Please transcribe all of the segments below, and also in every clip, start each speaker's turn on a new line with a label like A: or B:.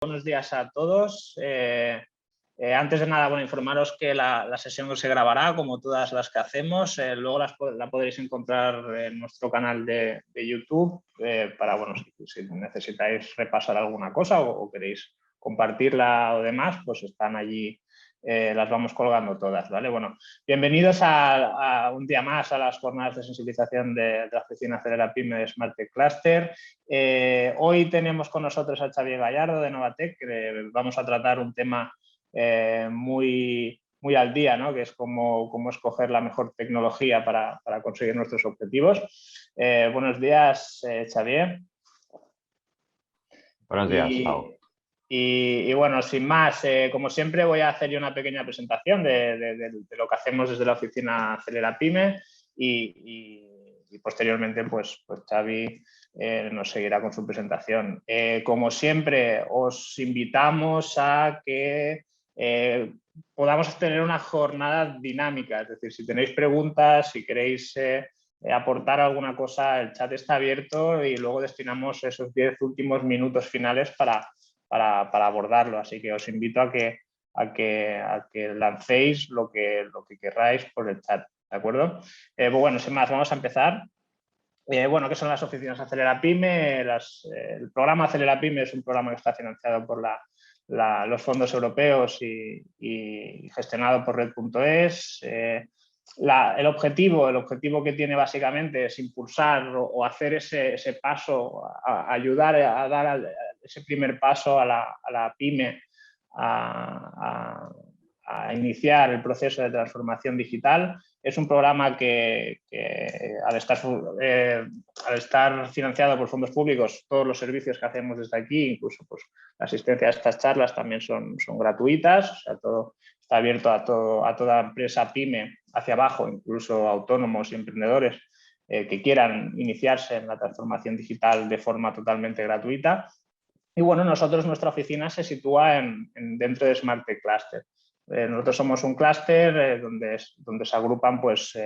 A: Buenos días a todos. Antes de nada, bueno, informaros que la sesión se grabará, como todas las que hacemos. Luego la podréis encontrar en nuestro canal de YouTube para, bueno, si necesitáis repasar alguna cosa o queréis compartirla o demás, pues están allí. Las vamos colgando todas, ¿vale? Bueno, bienvenidos a un día más a las jornadas de sensibilización de la oficina Acelera Pyme de SmartTech Cluster. Hoy tenemos con nosotros a Xavier Gallardo de Novatec, que vamos a tratar un tema muy al día, ¿no? Que es cómo escoger la mejor tecnología para conseguir nuestros objetivos. Buenos días, Xavier.
B: Buenos días, Pau.
A: Y bueno, sin más, como siempre voy a hacer yo una pequeña presentación de lo que hacemos desde la oficina Acelera Pyme y posteriormente pues Xavi nos seguirá con su presentación. Como siempre, os invitamos a que podamos tener una jornada dinámica, es decir, si tenéis preguntas, si queréis aportar alguna cosa, el chat está abierto y luego destinamos esos 10 últimos minutos finales para abordarlo, así que os invito a que lancéis lo que queráis por el chat, ¿de acuerdo? Pues bueno, sin más, vamos a empezar. Bueno, ¿qué son las oficinas Acelera Pyme? El programa Acelera Pyme es un programa que está financiado por los fondos europeos y gestionado por Red.es. El objetivo que tiene básicamente es impulsar o hacer ese paso, ayudar a dar ese primer paso a la pyme a iniciar el proceso de transformación digital. Es un programa que al estar financiado por fondos públicos, todos los servicios que hacemos desde aquí, incluso pues, la asistencia a estas charlas también son gratuitas, o sea, todo está abierto a toda empresa pyme hacia abajo, incluso autónomos y emprendedores que quieran iniciarse en la transformación digital de forma totalmente gratuita. Y bueno, nuestra oficina se sitúa dentro de SmartTech Cluster. Nosotros somos un clúster donde se agrupan pues,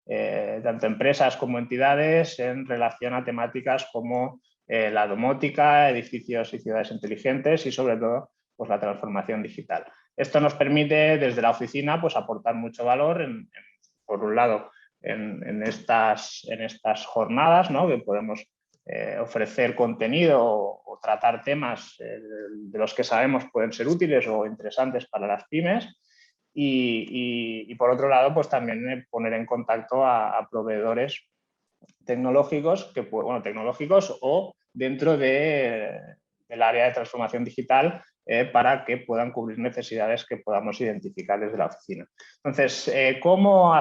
A: tanto empresas como entidades en relación a temáticas como la domótica, edificios y ciudades inteligentes y sobre todo pues, la transformación digital. Esto nos permite desde la oficina pues, aportar mucho valor, por un lado, en estas jornadas, ¿no? Que podemos ofrecer contenido o tratar temas de los que sabemos pueden ser útiles o interesantes para las pymes y por otro lado pues también poner en contacto a proveedores tecnológicos tecnológicos o dentro del área de transformación digital para que puedan cubrir necesidades que podamos identificar desde la oficina. Entonces, ¿cómo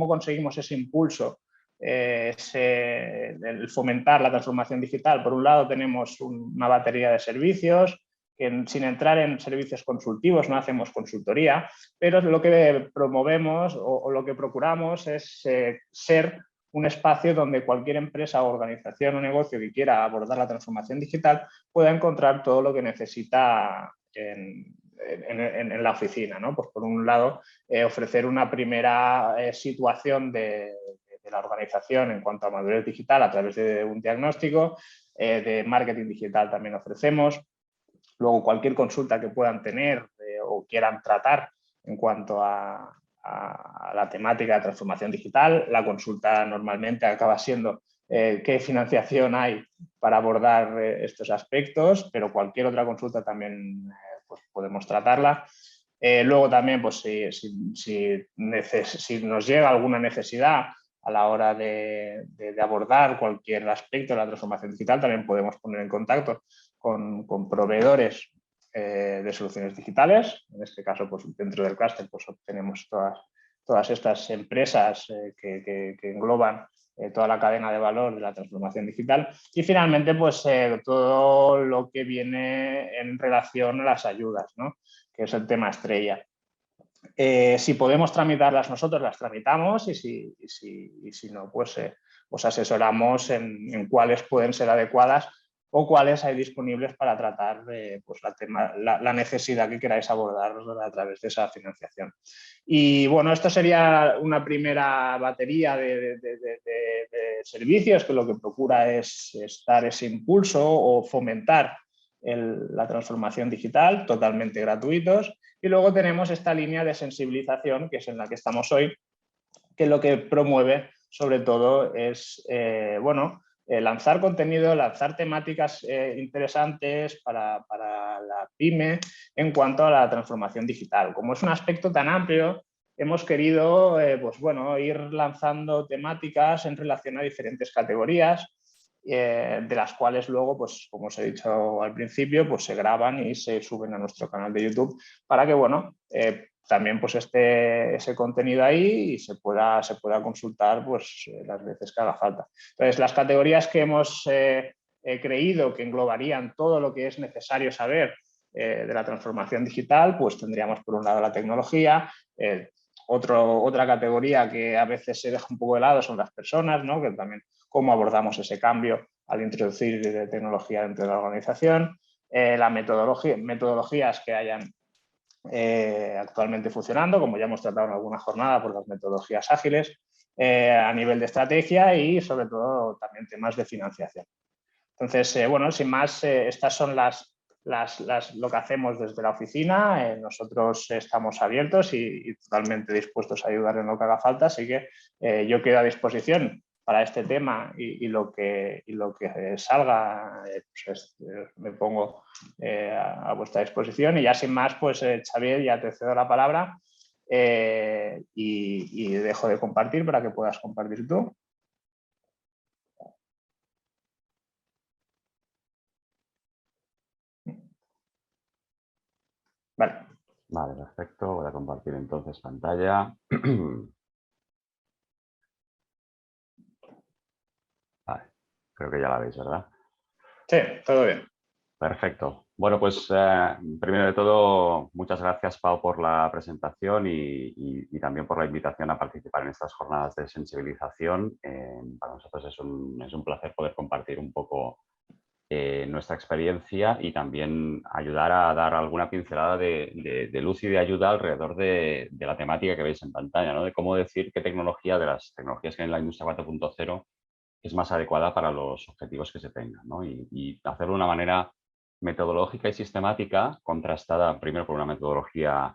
A: conseguimos ese impulso? El fomentar la transformación digital. Por un lado tenemos una batería de servicios que sin entrar en servicios consultivos no hacemos consultoría, pero lo que promovemos o lo que procuramos es ser un espacio donde cualquier empresa, organización o negocio que quiera abordar la transformación digital pueda encontrar todo lo que necesita en la oficina, ¿no? Pues por un lado, ofrecer una primera situación de la organización en cuanto a madurez digital a través de un diagnóstico, de marketing digital también ofrecemos. Luego, cualquier consulta que puedan tener o quieran tratar en cuanto a la temática de transformación digital, la consulta normalmente acaba siendo qué financiación hay para abordar estos aspectos, pero cualquier otra consulta también pues podemos tratarla. Luego también, pues, si nos llega alguna necesidad a la hora de abordar cualquier aspecto de la transformación digital, también podemos poner en contacto con proveedores de soluciones digitales. En este caso, pues, dentro del clúster pues, obtenemos todas estas empresas que engloban toda la cadena de valor de la transformación digital. Y finalmente, pues, todo lo que viene en relación a las ayudas, ¿no? Que es el tema estrella. Si podemos tramitarlas nosotros, las tramitamos y si no, pues os asesoramos en cuáles pueden ser adecuadas o cuáles hay disponibles para tratar pues la necesidad que queráis abordar a través de esa financiación. Y bueno, esto sería una primera batería de servicios que lo que procura es dar ese impulso o fomentar la transformación digital, totalmente gratuitos. Y luego tenemos esta línea de sensibilización, que es en la que estamos hoy, que lo que promueve sobre todo es lanzar contenido, lanzar temáticas interesantes para la pyme en cuanto a la transformación digital. Como es un aspecto tan amplio, hemos querido ir lanzando temáticas en relación a diferentes categorías, de las cuales luego, pues, como os he dicho al principio, pues se graban y se suben a nuestro canal de YouTube para que también pues esté ese contenido ahí y se pueda consultar pues las veces que haga falta. Entonces, las categorías que hemos creído que englobarían todo lo que es necesario saber de la transformación digital, pues tendríamos por un lado la tecnología, otra categoría que a veces se deja un poco de lado son las personas, ¿no? Que también cómo abordamos ese cambio al introducir tecnología dentro de la organización, las metodologías que hayan actualmente funcionando, como ya hemos tratado en alguna jornada por las metodologías ágiles, a nivel de estrategia y sobre todo también temas de financiación. Entonces, sin más, estas son lo que hacemos desde la oficina. Nosotros estamos abiertos y totalmente dispuestos a ayudar en lo que haga falta, así que yo quedo a disposición para este tema y lo que salga, me pongo a vuestra disposición. Y ya sin más, pues Xavier, ya te cedo la palabra y dejo de compartir para que puedas compartir tú. Vale.
B: Vale, perfecto. Voy a compartir entonces pantalla. Vale, creo que ya la veis, ¿verdad?
A: Sí, todo bien.
B: Perfecto. Bueno, pues primero de todo, muchas gracias, Pau, por la presentación y también por la invitación a participar en estas jornadas de sensibilización. Para nosotros es un placer poder compartir un poco nuestra experiencia y también ayudar a dar alguna pincelada de luz y de ayuda alrededor de la temática que veis en pantalla, ¿no? De cómo decir qué tecnología de las tecnologías que hay en la industria 4.0 es más adecuada para los objetivos que se tengan, ¿no? Y hacerlo de una manera metodológica y sistemática, contrastada primero por una metodología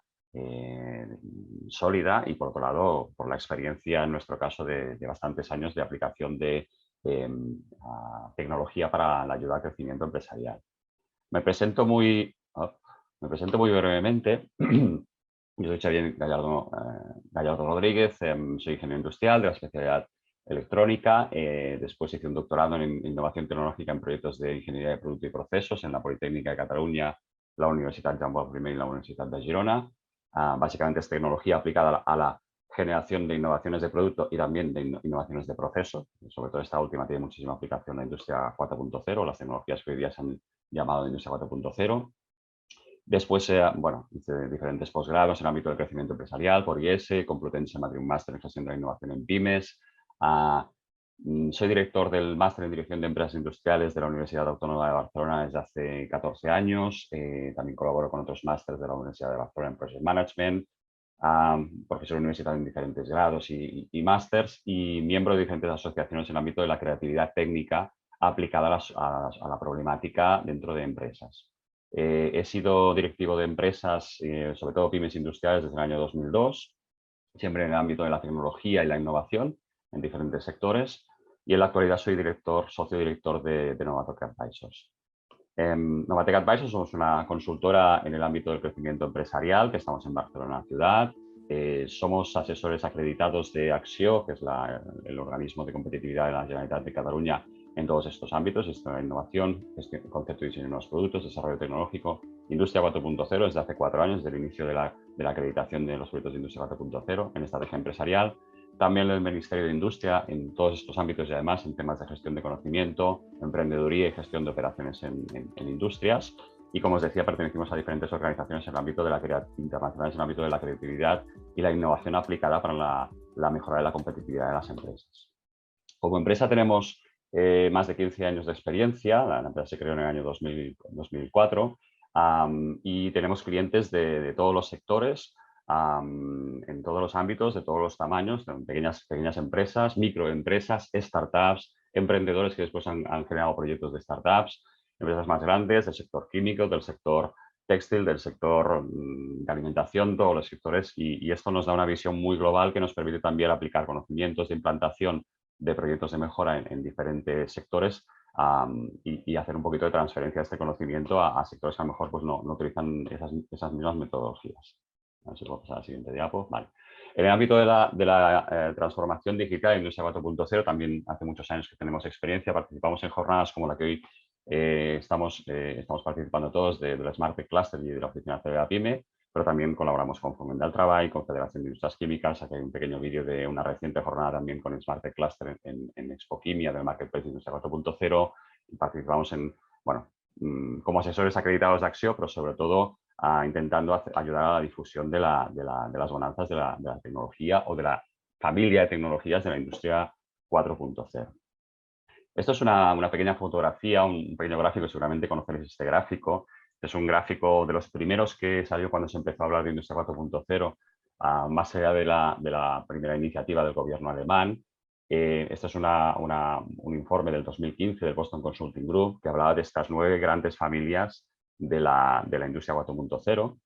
B: sólida y por otro lado por la experiencia, en nuestro caso, de bastantes años de aplicación de tecnología para la ayuda al crecimiento empresarial. Me presento muy brevemente. Yo soy Xavier Gallardo Rodríguez, soy ingeniero industrial de la especialidad electrónica. Después hice un doctorado en innovación tecnológica en proyectos de ingeniería de producto y procesos en la Politécnica de Cataluña, la Universitat Joan Pol I y la Universitat de Girona. Básicamente es tecnología aplicada a la generación de innovaciones de producto y también de innovaciones de proceso. Sobre todo esta última tiene muchísima aplicación en la industria 4.0, las tecnologías que hoy día se han llamado industria 4.0. Después, hice diferentes posgrados en el ámbito del crecimiento empresarial por IES, Complutense Madrid, un máster en gestión de la innovación en pymes. Soy director del máster en dirección de empresas industriales de la Universidad Autónoma de Barcelona desde hace 14 años. También colaboro con otros másteres de la Universidad de Barcelona en Project Management, profesor universitario en diferentes grados y másters, y miembro de diferentes asociaciones en el ámbito de la creatividad técnica aplicada a la problemática dentro de empresas. He sido directivo de empresas, sobre todo pymes industriales, desde el año 2002, siempre en el ámbito de la tecnología y la innovación en diferentes sectores, y en la actualidad soy socio director de Novatec Advisors. Novatec Advisors somos una consultora en el ámbito del crecimiento empresarial, que estamos en Barcelona ciudad. Somos asesores acreditados de Acció, que es el organismo de competitividad de la Generalitat de Cataluña, en todos estos ámbitos: innovación, concepto y diseño de nuevos productos, desarrollo tecnológico, industria 4.0 desde hace 4 años, desde el inicio de la acreditación de los proyectos de industria 4.0 en estrategia empresarial. También el Ministerio de Industria en todos estos ámbitos y además en temas de gestión de conocimiento, emprendeduría y gestión de operaciones en industrias. Y como os decía, pertenecemos a diferentes organizaciones en el ámbito de internacionales en el ámbito de la creatividad y la innovación aplicada para la mejora de la competitividad de las empresas. Como empresa tenemos más de 15 años de experiencia. La empresa se creó en el año 2004 y tenemos clientes de todos los sectores, en todos los ámbitos, de todos los tamaños, pequeñas empresas, microempresas, startups, emprendedores que después han generado proyectos de startups, empresas más grandes, del sector químico, del sector textil, del sector de alimentación, todos los sectores, y esto nos da una visión muy global que nos permite también aplicar conocimientos de implantación de proyectos de mejora en diferentes sectores y hacer un poquito de transferencia de este conocimiento a sectores que a lo mejor pues, no utilizan esas mismas metodologías. A ver si puedo pasar a la siguiente diapo. Vale. En el ámbito de la transformación digital, Industria 4.0, también hace muchos años que tenemos experiencia, participamos en jornadas como la que hoy estamos participando todos del Smart Tech Cluster y de la Oficina CBA PYME, pero también colaboramos con Foment del Treball, con Federación de Industrias Químicas. Aquí hay un pequeño vídeo de una reciente jornada también con el Smart Tech Cluster en Expo Química del Marketplace de Industria 4.0. Participamos como asesores acreditados de Axio, pero sobre todo intentando ayudar a la difusión de las bonanzas de la tecnología o de la familia de tecnologías de la Industria 4.0. Esto es una pequeña fotografía, un pequeño gráfico, seguramente conoceréis este gráfico. Es un gráfico de los primeros que salió cuando se empezó a hablar de Industria 4.0, más allá de la primera iniciativa del gobierno alemán. Este es un informe del 2015 del Boston Consulting Group que hablaba de estas 9 grandes familias de la Industria 4.0.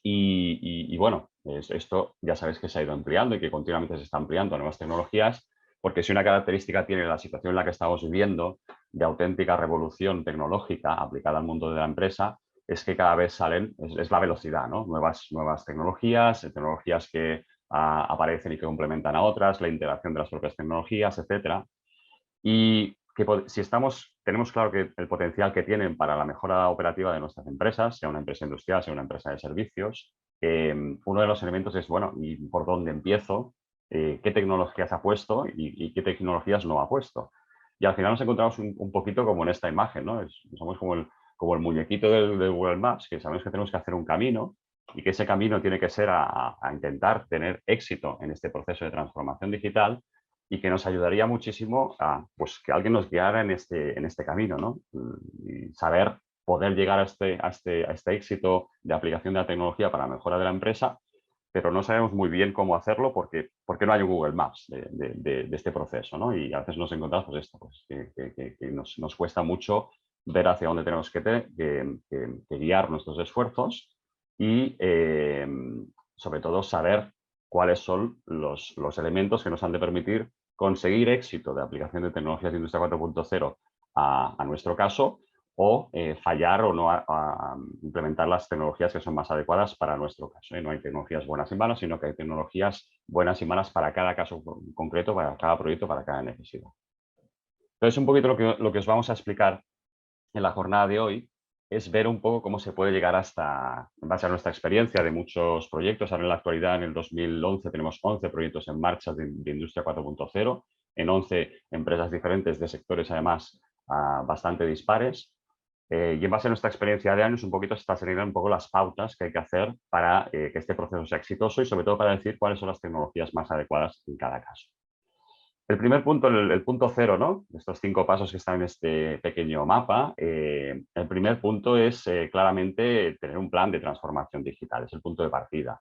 B: Y bueno, esto ya sabéis que se ha ido ampliando y que continuamente se está ampliando a nuevas tecnologías, porque si una característica tiene la situación en la que estamos viviendo de auténtica revolución tecnológica aplicada al mundo de la empresa, es que cada vez salen, es la velocidad, ¿no? Nuevas tecnologías que aparecen y que complementan a otras, la integración de las propias tecnologías, etcétera. Y que si tenemos claro que el potencial que tienen para la mejora operativa de nuestras empresas, sea una empresa industrial, sea una empresa de servicios, uno de los elementos es, bueno, ¿y por dónde empiezo? ¿Qué tecnologías ha puesto y qué tecnologías no ha puesto? Y al final nos encontramos un poquito como en esta imagen, ¿no? Somos como el muñequito de Google Maps, que sabemos que tenemos que hacer un camino y que ese camino tiene que ser a intentar tener éxito en este proceso de transformación digital, y que nos ayudaría muchísimo a pues, que alguien nos guiara en este camino, ¿no? Y saber poder llegar a este éxito de aplicación de la tecnología para la mejora de la empresa, pero no sabemos muy bien cómo hacerlo porque no hay un Google Maps de este proceso, ¿no? Y a veces nos encontramos pues esto, pues, que nos cuesta mucho ver hacia dónde tenemos que guiar nuestros esfuerzos y, sobre todo, saber cuáles son los elementos que nos han de permitir conseguir éxito de aplicación de tecnologías de Industria 4.0 a nuestro caso, o fallar o no a implementar las tecnologías que son más adecuadas para nuestro caso. No hay tecnologías buenas y malas, sino que hay tecnologías buenas y malas para cada caso concreto, para cada proyecto, para cada necesidad. Entonces, un poquito lo que os vamos a explicar en la jornada de hoy es ver un poco cómo se puede llegar hasta, en base a nuestra experiencia de muchos proyectos. Ahora en la actualidad, en el 2011, tenemos 11 proyectos en marcha de Industria 4.0, en 11 empresas diferentes de sectores, además, bastante dispares. Y en base a nuestra experiencia de años, un poquito se está saliendo un poco las pautas que hay que hacer para que este proceso sea exitoso y, sobre todo, para decir cuáles son las tecnologías más adecuadas en cada caso. El primer punto, el punto cero, ¿no? Estos 5 pasos que están en este pequeño mapa. El primer punto es claramente tener un plan de transformación digital, es el punto de partida.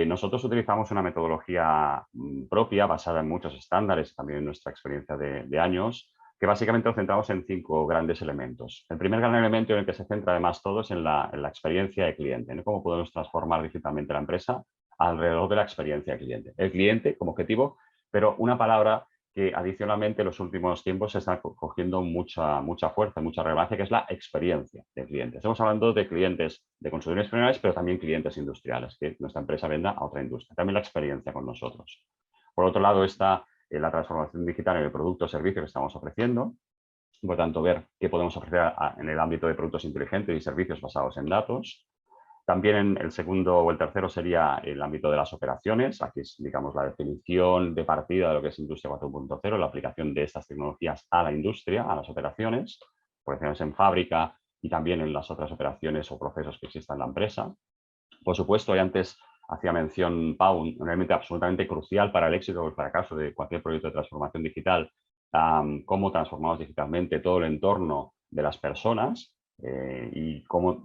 B: Nosotros utilizamos una metodología propia basada en muchos estándares, también en nuestra experiencia de años, que básicamente nos centramos en 5 grandes elementos. El primer gran elemento en el que se centra además todo es en la experiencia de cliente, ¿no? Cómo podemos transformar digitalmente la empresa alrededor de la experiencia de cliente. El cliente como objetivo, pero una palabra que adicionalmente en los últimos tiempos se está cogiendo mucha fuerza, mucha relevancia, que es la experiencia de clientes. Estamos hablando de clientes de consumidores finales, pero también clientes industriales, que nuestra empresa venda a otra industria. También la experiencia con nosotros. Por otro lado está la transformación digital en el producto o servicio que estamos ofreciendo. Por tanto, ver qué podemos ofrecer en el ámbito de productos inteligentes y servicios basados en datos. También en el segundo o el tercero sería el ámbito de las operaciones. Aquí es, digamos, la definición de partida de lo que es Industria 4.0, la aplicación de estas tecnologías a la industria, a las operaciones, operaciones en fábrica y también en las otras operaciones o procesos que existan en la empresa. Por supuesto, y antes hacía mención Pau, un elemento absolutamente crucial para el éxito o el fracaso de cualquier proyecto de transformación digital, cómo transformamos digitalmente todo el entorno de las personas. Y cómo,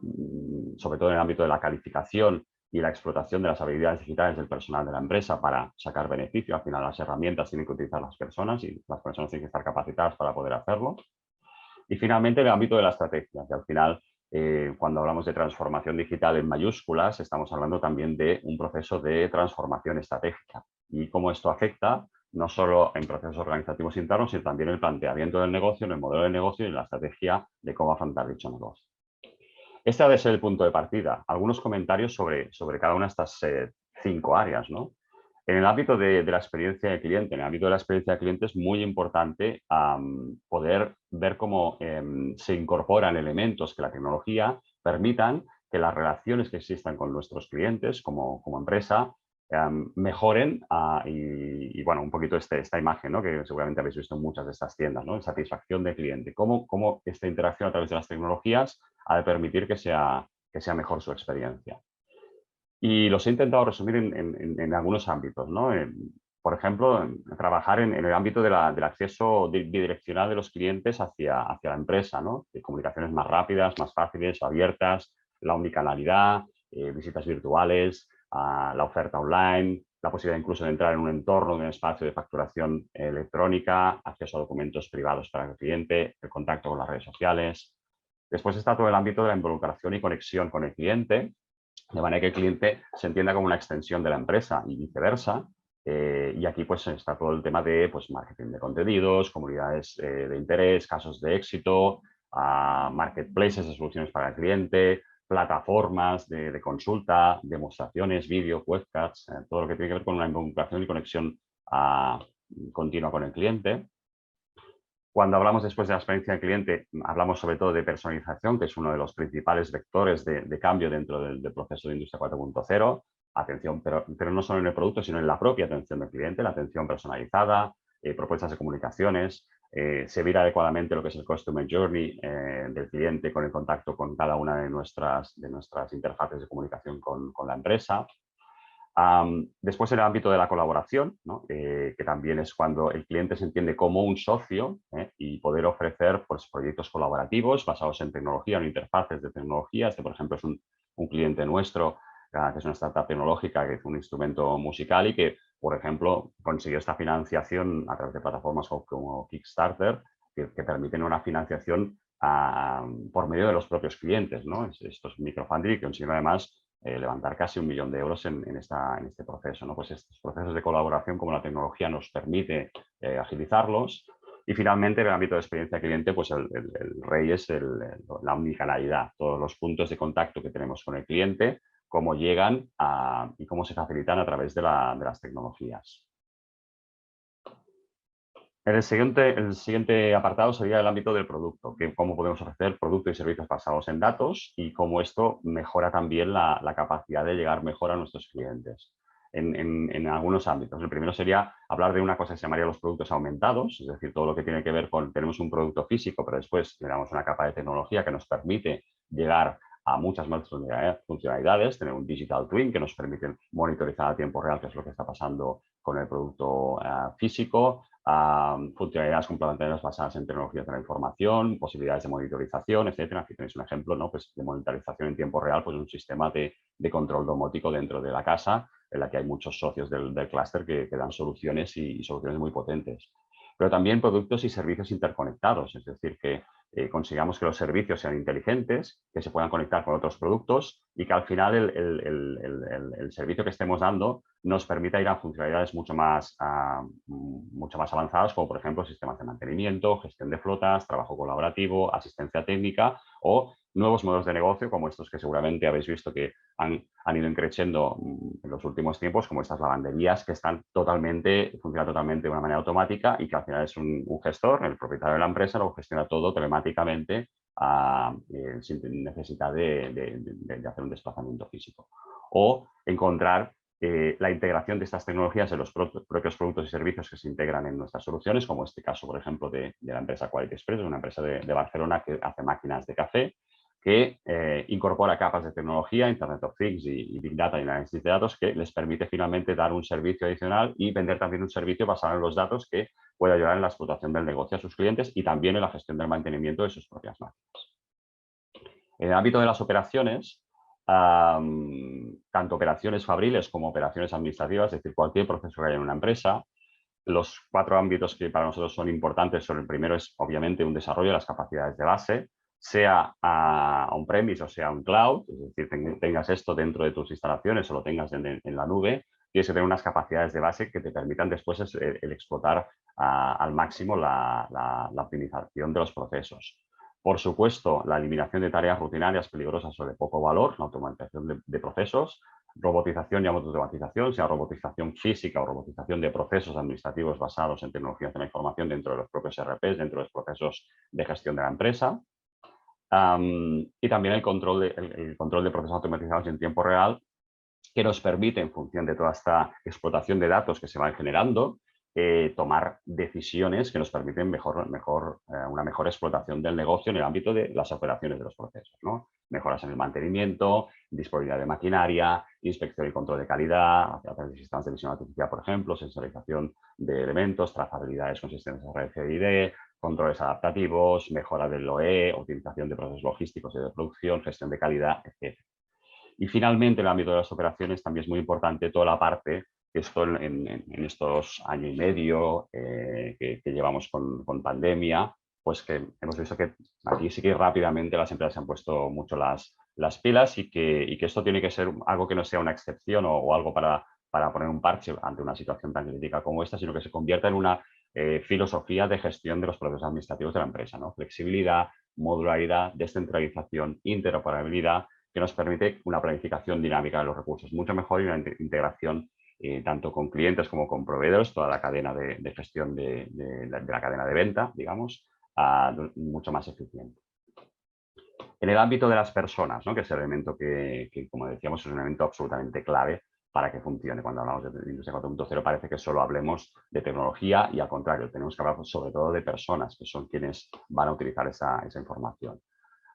B: sobre todo en el ámbito de la calificación y la explotación de las habilidades digitales del personal de la empresa para sacar beneficio. Al final las herramientas tienen que utilizar las personas y las personas tienen que estar capacitadas para poder hacerlo. Y finalmente el ámbito de la estrategia, que al final cuando hablamos de transformación digital en mayúsculas, estamos hablando también de un proceso de transformación estratégica y cómo esto afecta no solo en procesos organizativos internos, sino también en el planteamiento del negocio, en el modelo de negocio y en la estrategia de cómo afrontar dicho negocio. Este ha de ser el punto de partida. Algunos comentarios sobre cada una de estas 5 áreas, ¿no? En el ámbito de la experiencia de cliente, en el ámbito de la experiencia de cliente es muy importante poder ver cómo se incorporan elementos que la tecnología permitan que las relaciones que existan con nuestros clientes como empresa mejoren y bueno, un poquito esta imagen, ¿no? Que seguramente habéis visto en muchas de estas tiendas, ¿no? Satisfacción de cliente. Cómo esta interacción a través de las tecnologías ha de permitir que sea mejor su experiencia. Y los he intentado resumir en algunos ámbitos, ¿no? Por ejemplo, trabajar en el ámbito del acceso bidireccional de los clientes hacia la empresa, ¿no? De comunicaciones más rápidas, más fáciles, abiertas, la omnicanalidad, visitas virtuales, la oferta online, la posibilidad incluso de entrar en un entorno, en un espacio de facturación electrónica, acceso a documentos privados para el cliente, el contacto con las redes sociales. Después está todo el ámbito de la involucración y conexión con el cliente, de manera que el cliente se entienda como una extensión de la empresa y viceversa. Y aquí pues está todo el tema de pues, marketing de contenidos, comunidades de interés, casos de éxito, marketplaces de soluciones para el cliente, plataformas de consulta, demostraciones, vídeo, webcasts, todo lo que tiene que ver con una involucración y conexión continua con el cliente. Cuando hablamos después de la experiencia del cliente, hablamos sobre todo de personalización, que es uno de los principales vectores de cambio dentro del proceso de Industria 4.0. Atención, pero no solo en el producto, sino en la propia atención del cliente, la atención personalizada, propuestas de comunicaciones, servir adecuadamente lo que es el Customer Journey del cliente con el contacto con cada una de nuestras interfaces de comunicación con la empresa. Después en el ámbito de la colaboración, ¿no? Que también es cuando el cliente se entiende como un socio y poder ofrecer pues, proyectos colaborativos basados en tecnología o en interfaces de tecnología. Este, por ejemplo, es un cliente nuestro que es una startup tecnológica que es un instrumento musical y que, por ejemplo, consiguió esta financiación a través de plataformas como Kickstarter que permiten una financiación por medio de los propios clientes, ¿no? Estos microfunding que consiguen además levantar casi 1 millón de euros en este proceso, ¿no? Pues estos procesos de colaboración, como la tecnología nos permite agilizarlos. Y finalmente, en el ámbito de experiencia cliente, pues el rey es la omnicanalidad, todos los puntos de contacto que tenemos con el cliente, cómo llegan y cómo se facilitan a través de las tecnologías. El siguiente apartado sería el ámbito del producto, que cómo podemos ofrecer productos y servicios basados en datos y cómo esto mejora también la capacidad de llegar mejor a nuestros clientes en algunos ámbitos. El primero sería hablar de una cosa que se llamaría los productos aumentados, es decir, todo lo que tiene que ver con, tenemos un producto físico, pero después le damos una capa de tecnología que nos permite llegar a muchas más funcionalidades, tener un digital twin que nos permite monitorizar a tiempo real qué es lo que está pasando con el producto físico, funcionalidades complementarias basadas en tecnologías de la información, posibilidades de monitorización, etcétera. Aquí tenéis un ejemplo, ¿no? Pues de monitorización en tiempo real, pues un sistema de control domótico dentro de la casa, en la que hay muchos socios del clúster que dan soluciones y soluciones muy potentes. Pero también productos y servicios interconectados, es decir, que consigamos que los servicios sean inteligentes, que se puedan conectar con otros productos y que al final el servicio que estemos dando nos permita ir a funcionalidades mucho más avanzadas, como por ejemplo sistemas de mantenimiento, gestión de flotas, trabajo colaborativo, asistencia técnica o nuevos modelos de negocio como estos que seguramente habéis visto que han ido creciendo en los últimos tiempos, como estas lavanderías que funcionan totalmente de una manera automática y que al final es un gestor, el propietario de la empresa, lo gestiona todo telemáticamente sin necesidad de hacer un desplazamiento físico. O encontrar la integración de estas tecnologías en los propios productos y servicios que se integran en nuestras soluciones, como este caso, por ejemplo, de la empresa Quality Express, una empresa de Barcelona que hace máquinas de café, que incorpora capas de tecnología, Internet of Things y Big Data y análisis de datos que les permite finalmente dar un servicio adicional y vender también un servicio basado en los datos que puede ayudar en la explotación del negocio a sus clientes y también en la gestión del mantenimiento de sus propias máquinas. En el ámbito de las operaciones, tanto operaciones fabriles como operaciones administrativas, es decir, cualquier proceso que haya en una empresa, los 4 ámbitos que para nosotros son importantes son: el primero es obviamente un desarrollo de las capacidades de base, sea on-premise o sea en cloud, es decir, tengas esto dentro de tus instalaciones o lo tengas en la nube, tienes que tener unas capacidades de base que te permitan después el explotar al máximo la optimización de los procesos. Por supuesto, la eliminación de tareas rutinarias peligrosas o de poco valor, la automatización de procesos, robotización y automatización, sea robotización física o robotización de procesos administrativos basados en tecnologías de la información dentro de los propios ERPs, dentro de los procesos de gestión de la empresa. Y también el control de procesos automatizados en tiempo real, que nos permite, en función de toda esta explotación de datos que se van generando, tomar decisiones que nos permiten una mejor explotación del negocio en el ámbito de las operaciones de los procesos, ¿no? Mejoras en el mantenimiento, disponibilidad de maquinaria, inspección y control de calidad, a través de sistemas de visión artificial, por ejemplo, sensorización de elementos, trazabilidades con sistemas RFID, controles adaptativos, mejora del OE, optimización de procesos logísticos y de producción, gestión de calidad, etc. Y finalmente, en el ámbito de las operaciones también es muy importante toda la parte que esto en estos año y medio que llevamos con pandemia, pues que hemos visto que aquí sí que rápidamente las empresas se han puesto mucho las pilas y que esto tiene que ser algo que no sea una excepción o algo para poner un parche ante una situación tan crítica como esta, sino que se convierta en una filosofía de gestión de los procesos administrativos de la empresa, ¿no? Flexibilidad, modularidad, descentralización, interoperabilidad, que nos permite una planificación dinámica de los recursos mucho mejor y una integración tanto con clientes como con proveedores, toda la cadena de gestión de la cadena de venta, digamos, mucho más eficiente. En el ámbito de las personas, ¿no? Que es el elemento que, como decíamos, es un elemento absolutamente clave para que funcione. Cuando hablamos de Industria 4.0 parece que solo hablemos de tecnología y al contrario, tenemos que hablar sobre todo de personas, que son quienes van a utilizar esa información.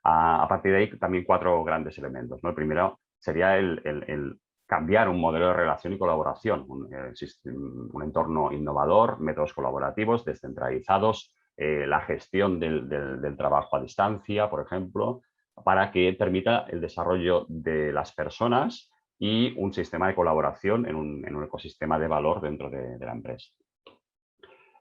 B: A partir de ahí también 4 grandes elementos, ¿no? El primero sería el cambiar un modelo de relación y colaboración, un entorno innovador, métodos colaborativos, descentralizados, la gestión del trabajo a distancia, por ejemplo, para que permita el desarrollo de las personas y un sistema de colaboración en un ecosistema de valor dentro de la empresa.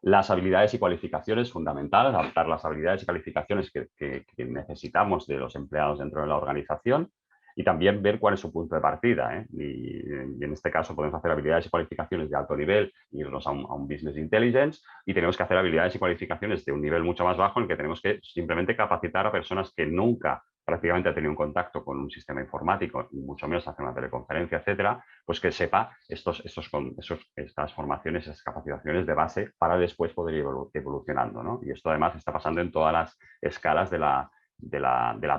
B: Las habilidades y cualificaciones fundamentales, adaptar las habilidades y calificaciones que necesitamos de los empleados dentro de la organización y también ver cuál es su punto de partida, ¿eh? Y en este caso podemos hacer habilidades y cualificaciones de alto nivel, irnos a un business intelligence, y tenemos que hacer habilidades y cualificaciones de un nivel mucho más bajo en el que tenemos que simplemente capacitar a personas que nunca prácticamente ha tenido un contacto con un sistema informático, y mucho menos hacer una teleconferencia, etcétera, pues que sepa estas formaciones, esas capacitaciones de base para después poder ir evolucionando, ¿no? Y esto además está pasando en todas las escalas de la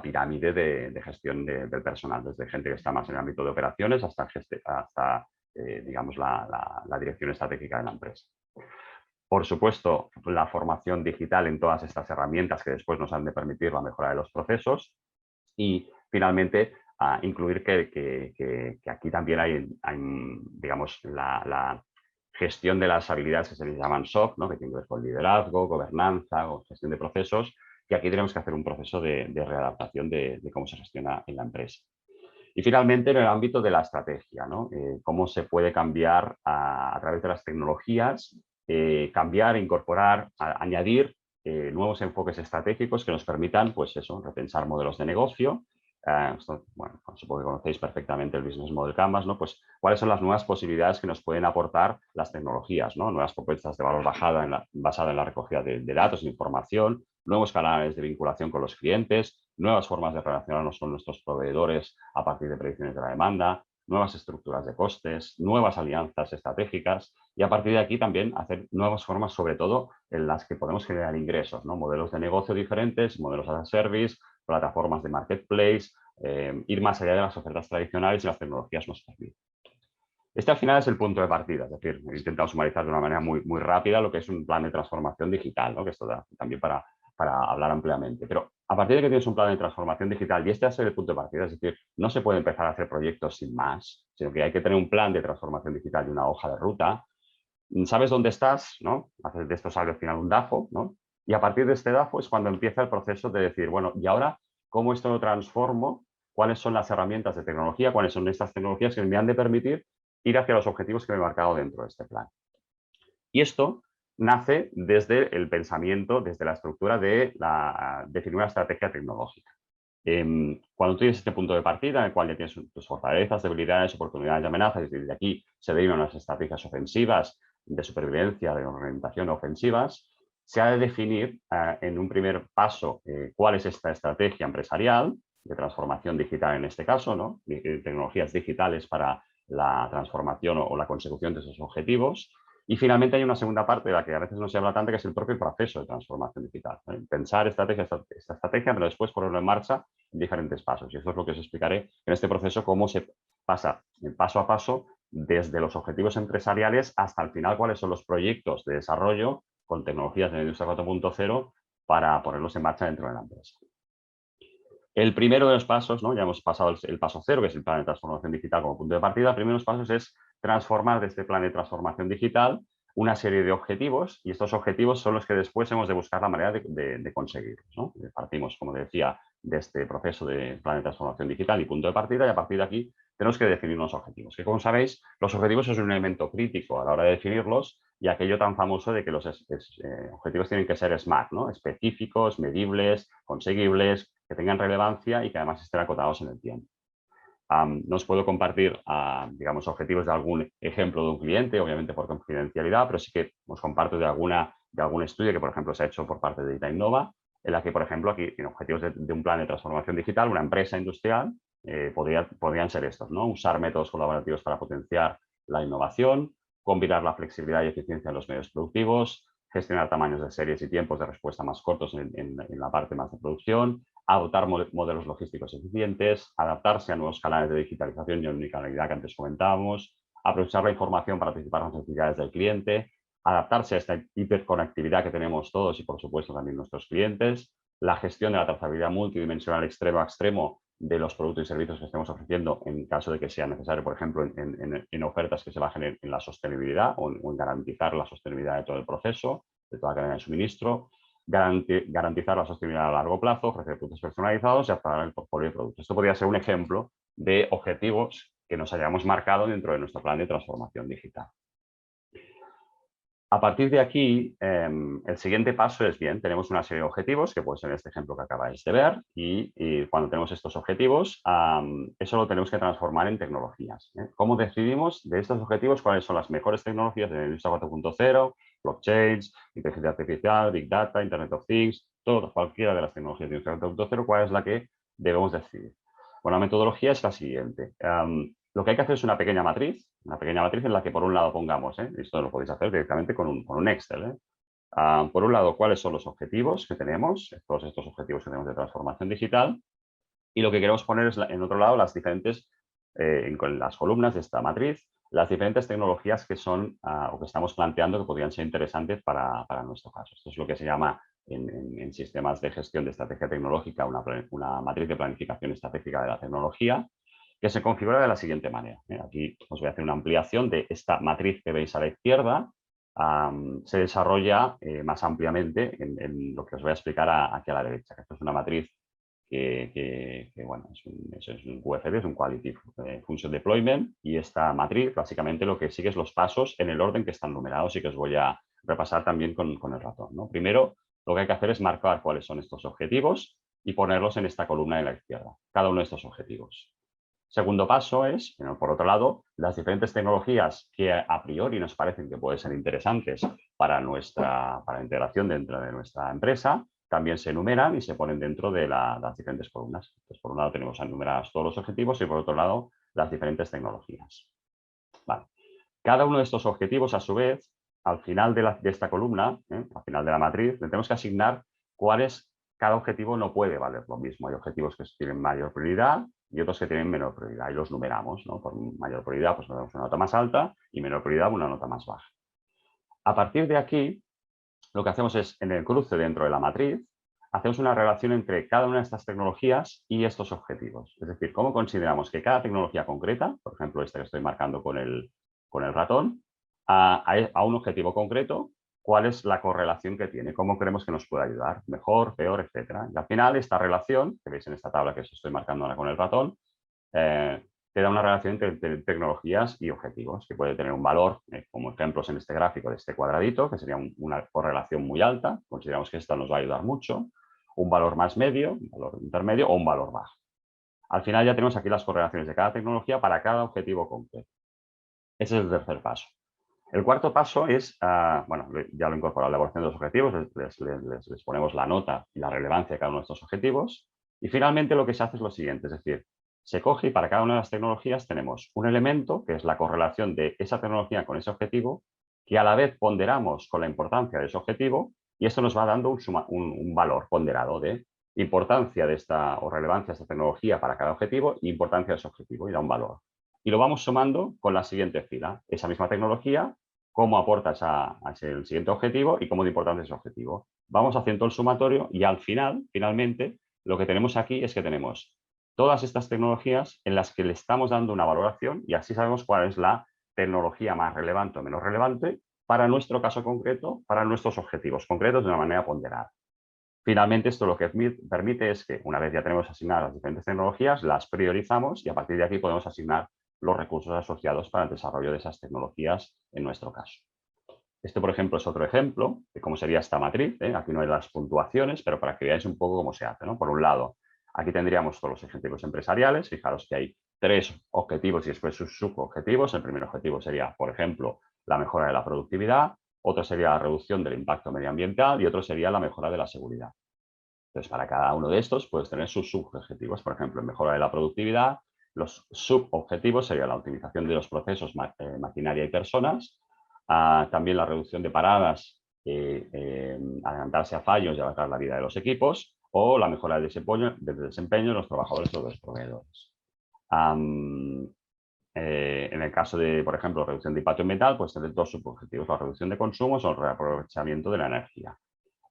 B: pirámide de gestión del personal, desde gente que está más en el ámbito de operaciones hasta digamos, la dirección estratégica de la empresa. Por supuesto, la formación digital en todas estas herramientas que después nos han de permitir la mejora de los procesos. Y finalmente, incluir que aquí también hay digamos, la gestión de las habilidades que se les llaman soft, ¿no? Que tienen que ver con liderazgo, gobernanza o gestión de procesos, que aquí tenemos que hacer un proceso de readaptación de cómo se gestiona en la empresa. Y finalmente, en el ámbito de la estrategia, ¿no? Cómo se puede cambiar a través de las tecnologías, cambiar, incorporar, añadir nuevos enfoques estratégicos que nos permitan, pues eso, repensar modelos de negocio. Bueno, supongo que conocéis perfectamente el Business Model Canvas, ¿no? Pues cuáles son las nuevas posibilidades que nos pueden aportar las tecnologías, ¿no? Nuevas propuestas de valor basada en la recogida de datos, de información, nuevos canales de vinculación con los clientes, nuevas formas de relacionarnos con nuestros proveedores a partir de predicciones de la demanda, nuevas estructuras de costes, nuevas alianzas estratégicas y a partir de aquí también hacer nuevas formas, sobre todo en las que podemos generar ingresos, ¿no? Modelos de negocio diferentes, modelos as a service, plataformas de marketplace, ir más allá de las ofertas tradicionales y las tecnologías nos permiten. Este al final es el punto de partida, es decir, he intentado sumarizar de una manera muy rápida lo que es un plan de transformación digital, ¿no? Que esto da también para hablar ampliamente. Pero a partir de que tienes un plan de transformación digital y este va a ser el punto de partida, es decir, no se puede empezar a hacer proyectos sin más, sino que hay que tener un plan de transformación digital y una hoja de ruta. Sabes dónde estás, ¿no? De esto sale al final un DAFO, ¿no? Y a partir de este DAFO es cuando empieza el proceso de decir, bueno, ¿y ahora cómo esto lo transformo? ¿Cuáles son las herramientas de tecnología? ¿Cuáles son estas tecnologías que me han de permitir ir hacia los objetivos que me he marcado dentro de este plan? Y esto nace desde el pensamiento, desde la estructura de definir una estrategia tecnológica. Cuando tú tienes este punto de partida en el cual ya tienes tus fortalezas, debilidades, oportunidades y amenazas, y desde aquí se derivan unas estrategias ofensivas de supervivencia, de orientación ofensivas, se ha de definir en un primer paso cuál es esta estrategia empresarial de transformación digital en este caso, ¿no? Tecnologías digitales para la transformación o la consecución de esos objetivos. Y finalmente hay una segunda parte de la que a veces no se habla tanto, que es el propio proceso de transformación digital. Pensar esta estrategia, pero después ponerlo en marcha en diferentes pasos. Y esto es lo que os explicaré en este proceso, cómo se pasa paso a paso desde los objetivos empresariales hasta el final cuáles son los proyectos de desarrollo con tecnologías de la industria 4.0 para ponerlos en marcha dentro de la empresa. El primero de los pasos, ¿no? Ya hemos pasado el paso 0, que es el plan de transformación digital como punto de partida. El primero de los pasos es transformar de este plan de transformación digital una serie de objetivos, y estos objetivos son los que después hemos de buscar la manera de conseguirlos, ¿no? Partimos, como decía, de este proceso de plan de transformación digital y punto de partida, y a partir de aquí tenemos que definir unos objetivos, que como sabéis, los objetivos es un elemento crítico a la hora de definirlos, y aquello tan famoso de que los objetivos tienen que ser SMART, ¿no? Específicos, medibles, conseguibles, que tengan relevancia y que además estén acotados en el tiempo. No os puedo compartir, digamos, objetivos de algún ejemplo de un cliente, obviamente por confidencialidad, pero sí que os comparto de algún estudio que, por ejemplo, se ha hecho por parte de Data Innova, en la que, por ejemplo, aquí en objetivos de un plan de transformación digital, una empresa industrial podrían ser estos, ¿no? Usar métodos colaborativos para potenciar la innovación, combinar la flexibilidad y eficiencia en los medios productivos, gestionar tamaños de series y tiempos de respuesta más cortos en la parte más de producción, adoptar modelos logísticos eficientes, adaptarse a nuevos canales de digitalización y omnicanalidad que antes comentábamos, aprovechar la información para anticipar las necesidades del cliente, adaptarse a esta hiperconectividad que tenemos todos y, por supuesto, también nuestros clientes, la gestión de la trazabilidad multidimensional extremo a extremo de los productos y servicios que estemos ofreciendo en caso de que sea necesario, por ejemplo, en ofertas que se bajen en la sostenibilidad o en garantizar la sostenibilidad de todo el proceso, de toda la cadena de suministro, garantizar la sostenibilidad a largo plazo, ofrecer productos personalizados y adaptar el portfolio de productos. Esto podría ser un ejemplo de objetivos que nos hayamos marcado dentro de nuestro plan de transformación digital. A partir de aquí, el siguiente paso es, bien, tenemos una serie de objetivos, que puede ser este ejemplo que acabáis de ver, y cuando tenemos estos objetivos, eso lo tenemos que transformar en tecnologías. ¿Cómo decidimos de estos objetivos cuáles son las mejores tecnologías de la industria 4.0, blockchains, inteligencia artificial, big data, Internet of Things, cualquiera de las tecnologías de la industria 4.0, cuál es la que debemos decidir? Bueno, la metodología es la siguiente. Lo que hay que hacer es una pequeña matriz en la que por un lado pongamos, esto lo podéis hacer directamente con un Excel, por un lado, cuáles son los objetivos que tenemos, todos estos objetivos que tenemos de transformación digital, y lo que queremos poner es, en otro lado, las diferentes, en las columnas de esta matriz, las diferentes tecnologías que son o que estamos planteando que podrían ser interesantes para nuestro caso. Esto es lo que se llama en sistemas de gestión de estrategia tecnológica una matriz de planificación estratégica de la tecnología, que se configura de la siguiente manera. Aquí os voy a hacer una ampliación de esta matriz que veis a la izquierda. Se desarrolla más ampliamente en lo que os voy a explicar aquí a la derecha. Esto es una matriz que bueno, es un QFD, es un Quality Function Deployment, y esta matriz básicamente lo que sigue es los pasos en el orden que están numerados y que os voy a repasar también con el ratón, ¿no? Primero, lo que hay que hacer es marcar cuáles son estos objetivos y ponerlos en esta columna de la izquierda, cada uno de estos objetivos. Segundo paso es, por otro lado, las diferentes tecnologías que a priori nos parecen que pueden ser interesantes para integración dentro de nuestra empresa, también se enumeran y se ponen dentro de las diferentes columnas. Entonces, por un lado tenemos enumerados todos los objetivos y por otro lado las diferentes tecnologías. Vale. Cada uno de estos objetivos, a su vez, al final de esta columna, al final de la matriz, le tenemos que asignar cada objetivo no puede valer lo mismo. Hay objetivos que tienen mayor prioridad y otros que tienen menor prioridad, y los numeramos, ¿no? Por mayor prioridad pues le damos una nota más alta y menor prioridad una nota más baja. A partir de aquí, lo que hacemos es, en el cruce dentro de la matriz, hacemos una relación entre cada una de estas tecnologías y estos objetivos. Es decir, cómo consideramos que cada tecnología concreta, por ejemplo, esta que estoy marcando con el ratón, a un objetivo concreto, cuál es la correlación que tiene, cómo creemos que nos puede ayudar, mejor, peor, etc. Y al final, esta relación, que veis en esta tabla que os estoy marcando ahora con el ratón, te da una relación entre tecnologías y objetivos, que puede tener un valor, como ejemplos en este gráfico de este cuadradito, que sería una correlación muy alta, consideramos que esta nos va a ayudar mucho, un valor más medio, un valor intermedio o un valor bajo. Al final ya tenemos aquí las correlaciones de cada tecnología para cada objetivo concreto. Ese es el tercer paso. El cuarto paso es, bueno, ya lo he incorporado a la elaboración de los objetivos, les ponemos la nota y la relevancia de cada uno de estos objetivos. Y finalmente lo que se hace es lo siguiente, es decir, se coge y para cada una de las tecnologías tenemos un elemento que es la correlación de esa tecnología con ese objetivo, que a la vez ponderamos con la importancia de ese objetivo y esto nos va dando un valor ponderado de importancia de esta o relevancia de esta tecnología para cada objetivo e importancia de ese objetivo y da un valor. Y lo vamos sumando con la siguiente fila, esa misma tecnología, cómo aporta a ese siguiente objetivo y cómo de importante es ese objetivo. Vamos haciendo el sumatorio y al final, finalmente, lo que tenemos aquí es que tenemos todas estas tecnologías en las que le estamos dando una valoración y así sabemos cuál es la tecnología más relevante o menos relevante para nuestro caso concreto, para nuestros objetivos concretos de una manera ponderada. Finalmente, esto lo que permite es que una vez ya tenemos asignadas las diferentes tecnologías, las priorizamos y a partir de aquí podemos asignar los recursos asociados para el desarrollo de esas tecnologías en nuestro caso. Este, por ejemplo, es otro ejemplo de cómo sería esta matriz. Aquí no hay las puntuaciones, pero para que veáis un poco cómo se hace, ¿no? Por un lado, aquí tendríamos todos los objetivos empresariales. Fijaros que hay 3 objetivos y después sus subobjetivos. El primer objetivo sería, por ejemplo, la mejora de la productividad. Otro sería la reducción del impacto medioambiental y otro sería la mejora de la seguridad. Entonces, para cada uno de estos puedes tener sus subobjetivos. Por ejemplo, en mejora de la productividad, los subobjetivos serían la optimización de los procesos, maquinaria y personas, también la reducción de paradas, adelantarse a fallos y alargar la vida de los equipos, o la mejora del desempeño de los trabajadores o de los proveedores. En el caso de, por ejemplo, reducción de impacto ambiental, pues tener 2 subobjetivos, la reducción de consumos o el reaprovechamiento de la energía.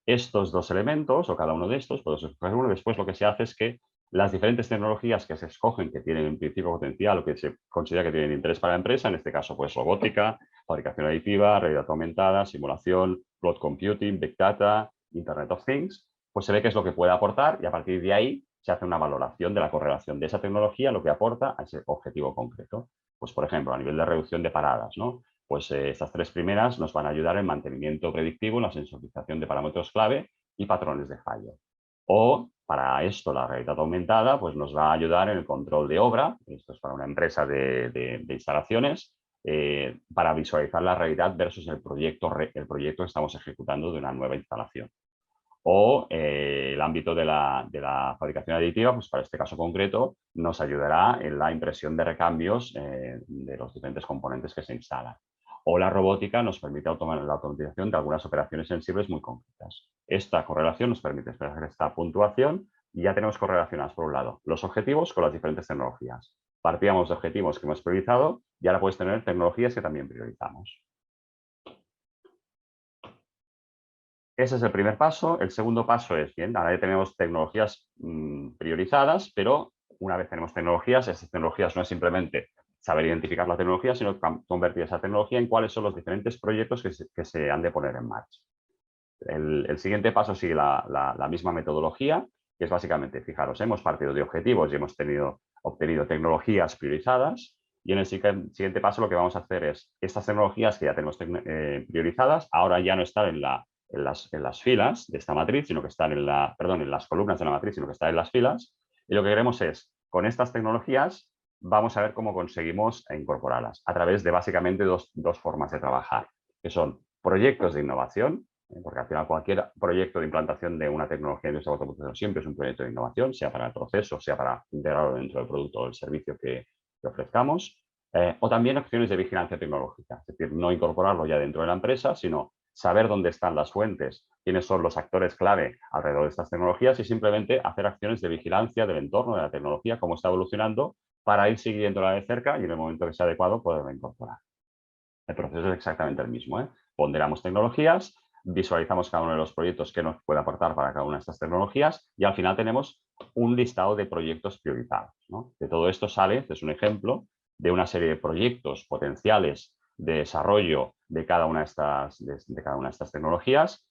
B: Estos 2 elementos, o cada uno de estos, puedes escoger uno. Después lo que se hace es que las diferentes tecnologías que se escogen, que tienen en principio potencial o que se considera que tienen interés para la empresa, en este caso, pues robótica, fabricación aditiva, realidad aumentada, simulación, cloud computing, big data, Internet of Things, pues se ve qué es lo que puede aportar y a partir de ahí se hace una valoración de la correlación de esa tecnología, lo que aporta a ese objetivo concreto. Pues, por ejemplo, a nivel de reducción de paradas, ¿no? Pues estas 3 primeras nos van a ayudar en mantenimiento predictivo, en la sensorización de parámetros clave y patrones de fallo. O para esto la realidad aumentada pues nos va a ayudar en el control de obra, esto es para una empresa de instalaciones, para visualizar la realidad versus el proyecto que estamos ejecutando de una nueva instalación. O el ámbito de la fabricación aditiva, pues para este caso concreto, nos ayudará en la impresión de recambios de los diferentes componentes que se instalan. O la robótica nos permite la automatización de algunas operaciones sensibles muy concretas. Esta correlación nos permite hacer esta puntuación y ya tenemos correlacionados, por un lado, los objetivos con las diferentes tecnologías. Partíamos de objetivos que hemos priorizado y ahora puedes tener tecnologías que también priorizamos. Ese es el primer paso. El segundo paso es, bien, ahora ya tenemos tecnologías priorizadas, pero una vez tenemos tecnologías, esas tecnologías no es simplemente saber identificar la tecnología, sino convertir esa tecnología en cuáles son los diferentes proyectos que se han de poner en marcha. El siguiente paso sigue la misma metodología, que es básicamente, fijaros, hemos partido de objetivos y hemos obtenido tecnologías priorizadas, y en el siguiente paso lo que vamos a hacer es, estas tecnologías que ya tenemos priorizadas, ahora ya no están en las filas de esta matriz, sino que están en las columnas de la matriz, sino que están en las filas. Y lo que queremos es, con estas tecnologías, vamos a ver cómo conseguimos incorporarlas a través de básicamente dos formas de trabajar, que son proyectos de innovación, porque al final cualquier proyecto de implantación de una tecnología de industria 4.0 siempre es un proyecto de innovación, sea para el proceso, sea para integrarlo dentro del producto o el servicio que ofrezcamos, o también acciones de vigilancia tecnológica, es decir, no incorporarlo ya dentro de la empresa, sino saber dónde están las fuentes, quiénes son los actores clave alrededor de estas tecnologías y simplemente hacer acciones de vigilancia del entorno de la tecnología, cómo está evolucionando, para ir siguiéndola de cerca y en el momento que sea adecuado poderla incorporar. El proceso es exactamente el mismo. Ponderamos tecnologías, visualizamos cada uno de los proyectos que nos puede aportar para cada una de estas tecnologías y al final tenemos un listado de proyectos priorizados, ¿no? De todo esto sale, este es un ejemplo, de una serie de proyectos potenciales de desarrollo de cada una de estas tecnologías,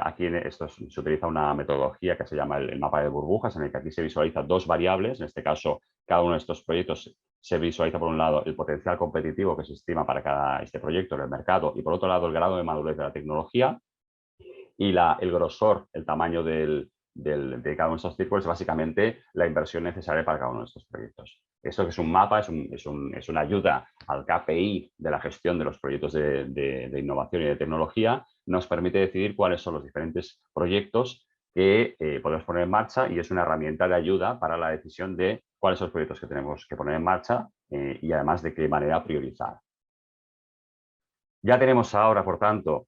B: Aquí se utiliza una metodología que se llama el mapa de burbujas, en el que aquí se visualizan dos variables. En este caso, cada uno de estos proyectos se visualiza, por un lado, el potencial competitivo que se estima para este proyecto en el mercado y, por otro lado, el grado de madurez de la tecnología. Y el grosor, el tamaño de cada uno de estos círculos es básicamente la inversión necesaria para cada uno de estos proyectos. Esto que es un mapa, es una ayuda al KPI de la gestión de los proyectos de innovación y de tecnología, nos permite decidir cuáles son los diferentes proyectos que podemos poner en marcha, y es una herramienta de ayuda para la decisión de cuáles son los proyectos que tenemos que poner en marcha y además de qué manera priorizar. Ya tenemos ahora, por tanto,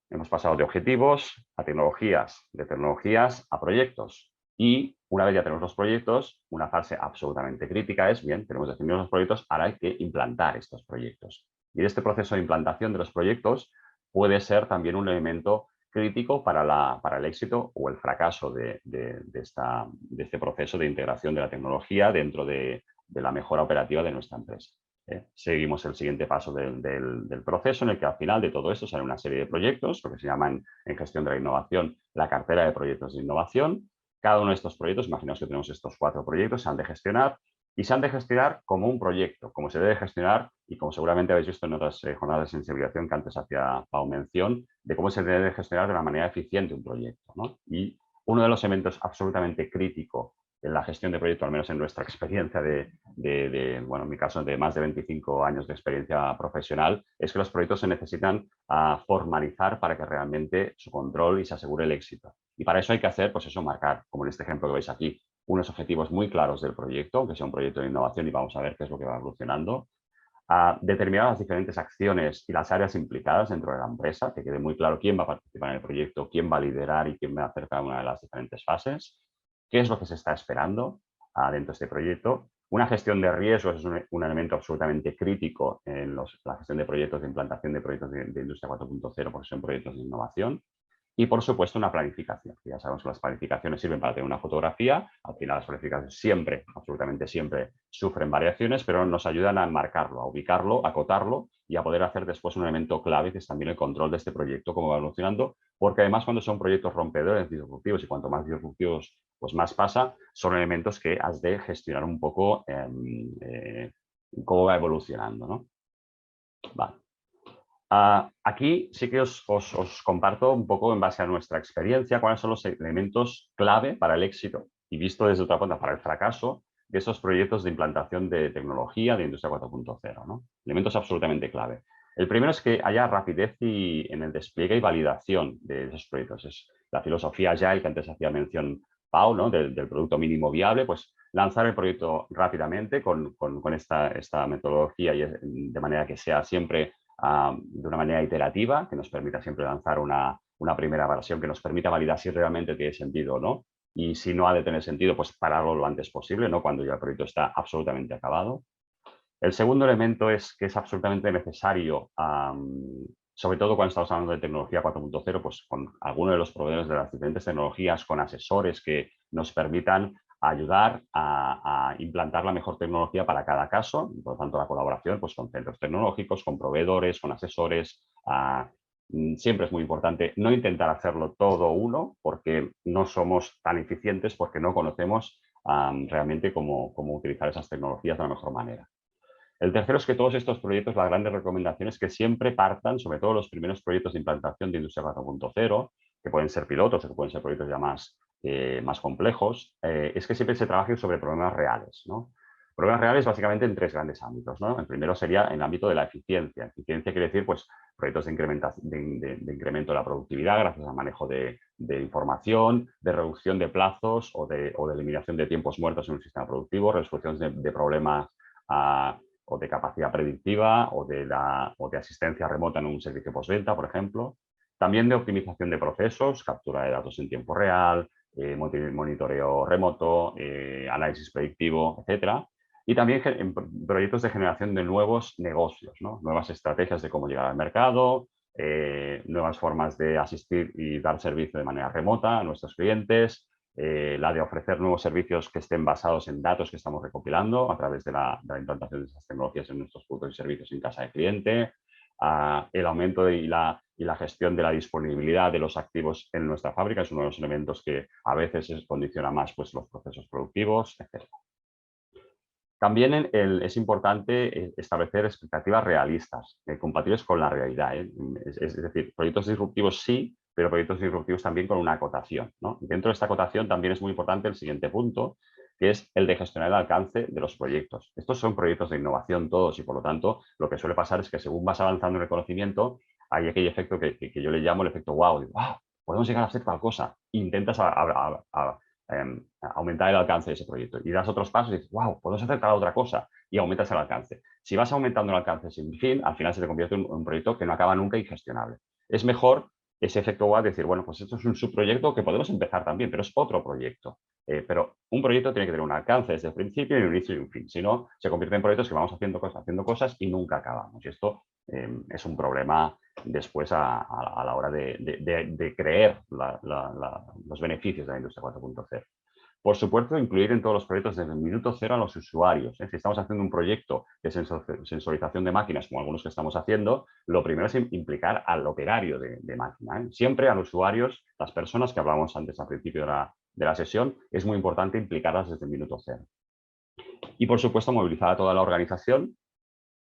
B: hemos pasado de objetivos a tecnologías, de tecnologías a proyectos. Y una vez ya tenemos los proyectos, una fase absolutamente crítica es, bien, tenemos definidos los proyectos, ahora hay que implantar estos proyectos. Y este proceso de implantación de los proyectos puede ser también un elemento crítico para el éxito o el fracaso de este proceso de integración de la tecnología dentro de la mejora operativa de nuestra empresa. Seguimos el siguiente paso del proceso, en el que al final de todo esto sale una serie de proyectos, lo que se llaman en gestión de la innovación la cartera de proyectos de innovación. Cada uno de estos proyectos, imaginaos que tenemos estos 4 proyectos, se han de gestionar y se han de gestionar como un proyecto, como se debe gestionar y como seguramente habéis visto en otras jornadas de sensibilización que antes hacía Pau mención, de cómo se debe gestionar de una manera eficiente un proyecto, ¿no? Y uno de los elementos absolutamente críticos en la gestión de proyectos, al menos en nuestra experiencia bueno, en mi caso de más de 25 años de experiencia profesional, es que los proyectos se necesitan formalizar para que realmente su control y se asegure el éxito. Y para eso hay que hacer, pues eso, marcar, como en este ejemplo que veis aquí, unos objetivos muy claros del proyecto, aunque sea un proyecto de innovación, y vamos a ver qué es lo que va evolucionando. Determinar las diferentes acciones y las áreas implicadas dentro de la empresa, que quede muy claro quién va a participar en el proyecto, quién va a liderar y quién va a hacer cada una de las diferentes fases. ¿Qué es lo que se está esperando dentro de este proyecto? Una gestión de riesgos es un elemento absolutamente crítico en la gestión de proyectos de implantación de proyectos de Industria 4.0, porque son proyectos de innovación. Y, por supuesto, una planificación. Ya sabemos que las planificaciones sirven para tener una fotografía. Al final, las planificaciones siempre, absolutamente siempre, sufren variaciones, pero nos ayudan a enmarcarlo, a ubicarlo, a acotarlo y a poder hacer después un elemento clave, que es también el control de este proyecto, cómo va evolucionando, porque además cuando son proyectos rompedores, disruptivos, y cuanto más disruptivos, pues más pasa, son elementos que has de gestionar un poco cómo va evolucionando, ¿no? Vale. Aquí sí que os comparto un poco, en base a nuestra experiencia, cuáles son los elementos clave para el éxito y, visto desde otra punta, para el fracaso de esos proyectos de implantación de tecnología de Industria 4.0, ¿no? Elementos absolutamente clave. El primero es que haya rapidez en el despliegue y validación de esos proyectos. Es la filosofía Agile que antes hacía mención Pau, ¿no? del producto mínimo viable, pues lanzar el proyecto rápidamente con esta metodología, y de manera que sea siempre de una manera iterativa, que nos permita siempre lanzar una primera versión que nos permita validar si realmente tiene sentido o no. Y si no ha de tener sentido, pues pararlo lo antes posible, ¿no? Cuando ya el proyecto está absolutamente acabado. El segundo elemento es que es absolutamente necesario, sobre todo cuando estamos hablando de tecnología 4.0, pues con alguno de los proveedores de las diferentes tecnologías, con asesores que nos permitan ayudar a implantar la mejor tecnología para cada caso. Por lo tanto, la colaboración, pues, con centros tecnológicos, con proveedores, con asesores. Siempre es muy importante no intentar hacerlo todo uno, porque no somos tan eficientes, porque no conocemos realmente cómo utilizar esas tecnologías de la mejor manera. El tercero es que todos estos proyectos, la grande recomendación es que siempre partan, sobre todo los primeros proyectos de implantación de Industria 4.0, que pueden ser pilotos o que pueden ser proyectos ya más complejos, es que siempre se trabaje sobre problemas reales, ¿no? Problemas reales básicamente en 3 grandes ámbitos, ¿no? El primero sería en el ámbito de la eficiencia. Eficiencia quiere decir, pues, proyectos de incremento de la productividad gracias al manejo de información, de reducción de plazos o de eliminación de tiempos muertos en un sistema productivo, resolución de problemas o de capacidad predictiva o de asistencia remota en un servicio postventa, por ejemplo. También de optimización de procesos, captura de datos en tiempo real, monitoreo remoto, análisis predictivo, etc. Y también en proyectos de generación de nuevos negocios, ¿no? Nuevas estrategias de cómo llegar al mercado, nuevas formas de asistir y dar servicio de manera remota a nuestros clientes, la de ofrecer nuevos servicios que estén basados en datos que estamos recopilando a través de la implantación de esas tecnologías en nuestros productos y servicios en casa del cliente, el aumento y la y la gestión de la disponibilidad de los activos en nuestra fábrica es uno de los elementos que a veces condiciona más pues, los procesos productivos, etc. También es importante establecer expectativas realistas, compatibles con la realidad. Es decir, proyectos disruptivos sí, pero proyectos disruptivos también con una acotación, ¿no? Dentro de esta acotación también es muy importante el siguiente punto, que es el de gestionar el alcance de los proyectos. Estos son proyectos de innovación todos y, por lo tanto, lo que suele pasar es que según vas avanzando en el conocimiento, hay aquel efecto que yo le llamo el efecto wow. Digo, wow, podemos llegar a hacer tal cosa. Intentas aumentar el alcance de ese proyecto y das otros pasos y dices, wow, podemos hacer tal otra cosa y aumentas el alcance. Si vas aumentando el alcance sin fin, al final se te convierte en un proyecto que no acaba nunca ingestionable. Es mejor ese efecto wow decir, bueno, pues esto es un subproyecto que podemos empezar también, pero es otro proyecto. Pero un proyecto tiene que tener un alcance desde el principio, un inicio y un fin. Si no, se convierte en proyectos que vamos haciendo cosas y nunca acabamos. Y esto es un problema después a la hora de creer los beneficios de la industria 4.0. Por supuesto, incluir en todos los proyectos desde el minuto cero a los usuarios. Si estamos haciendo un proyecto de sensorización de máquinas, como algunos que estamos haciendo, lo primero es implicar al operario de máquina. Siempre a los usuarios, las personas que hablábamos antes al principio de la sesión, es muy importante implicarlas desde el minuto cero. Y, por supuesto, movilizar a toda la organización,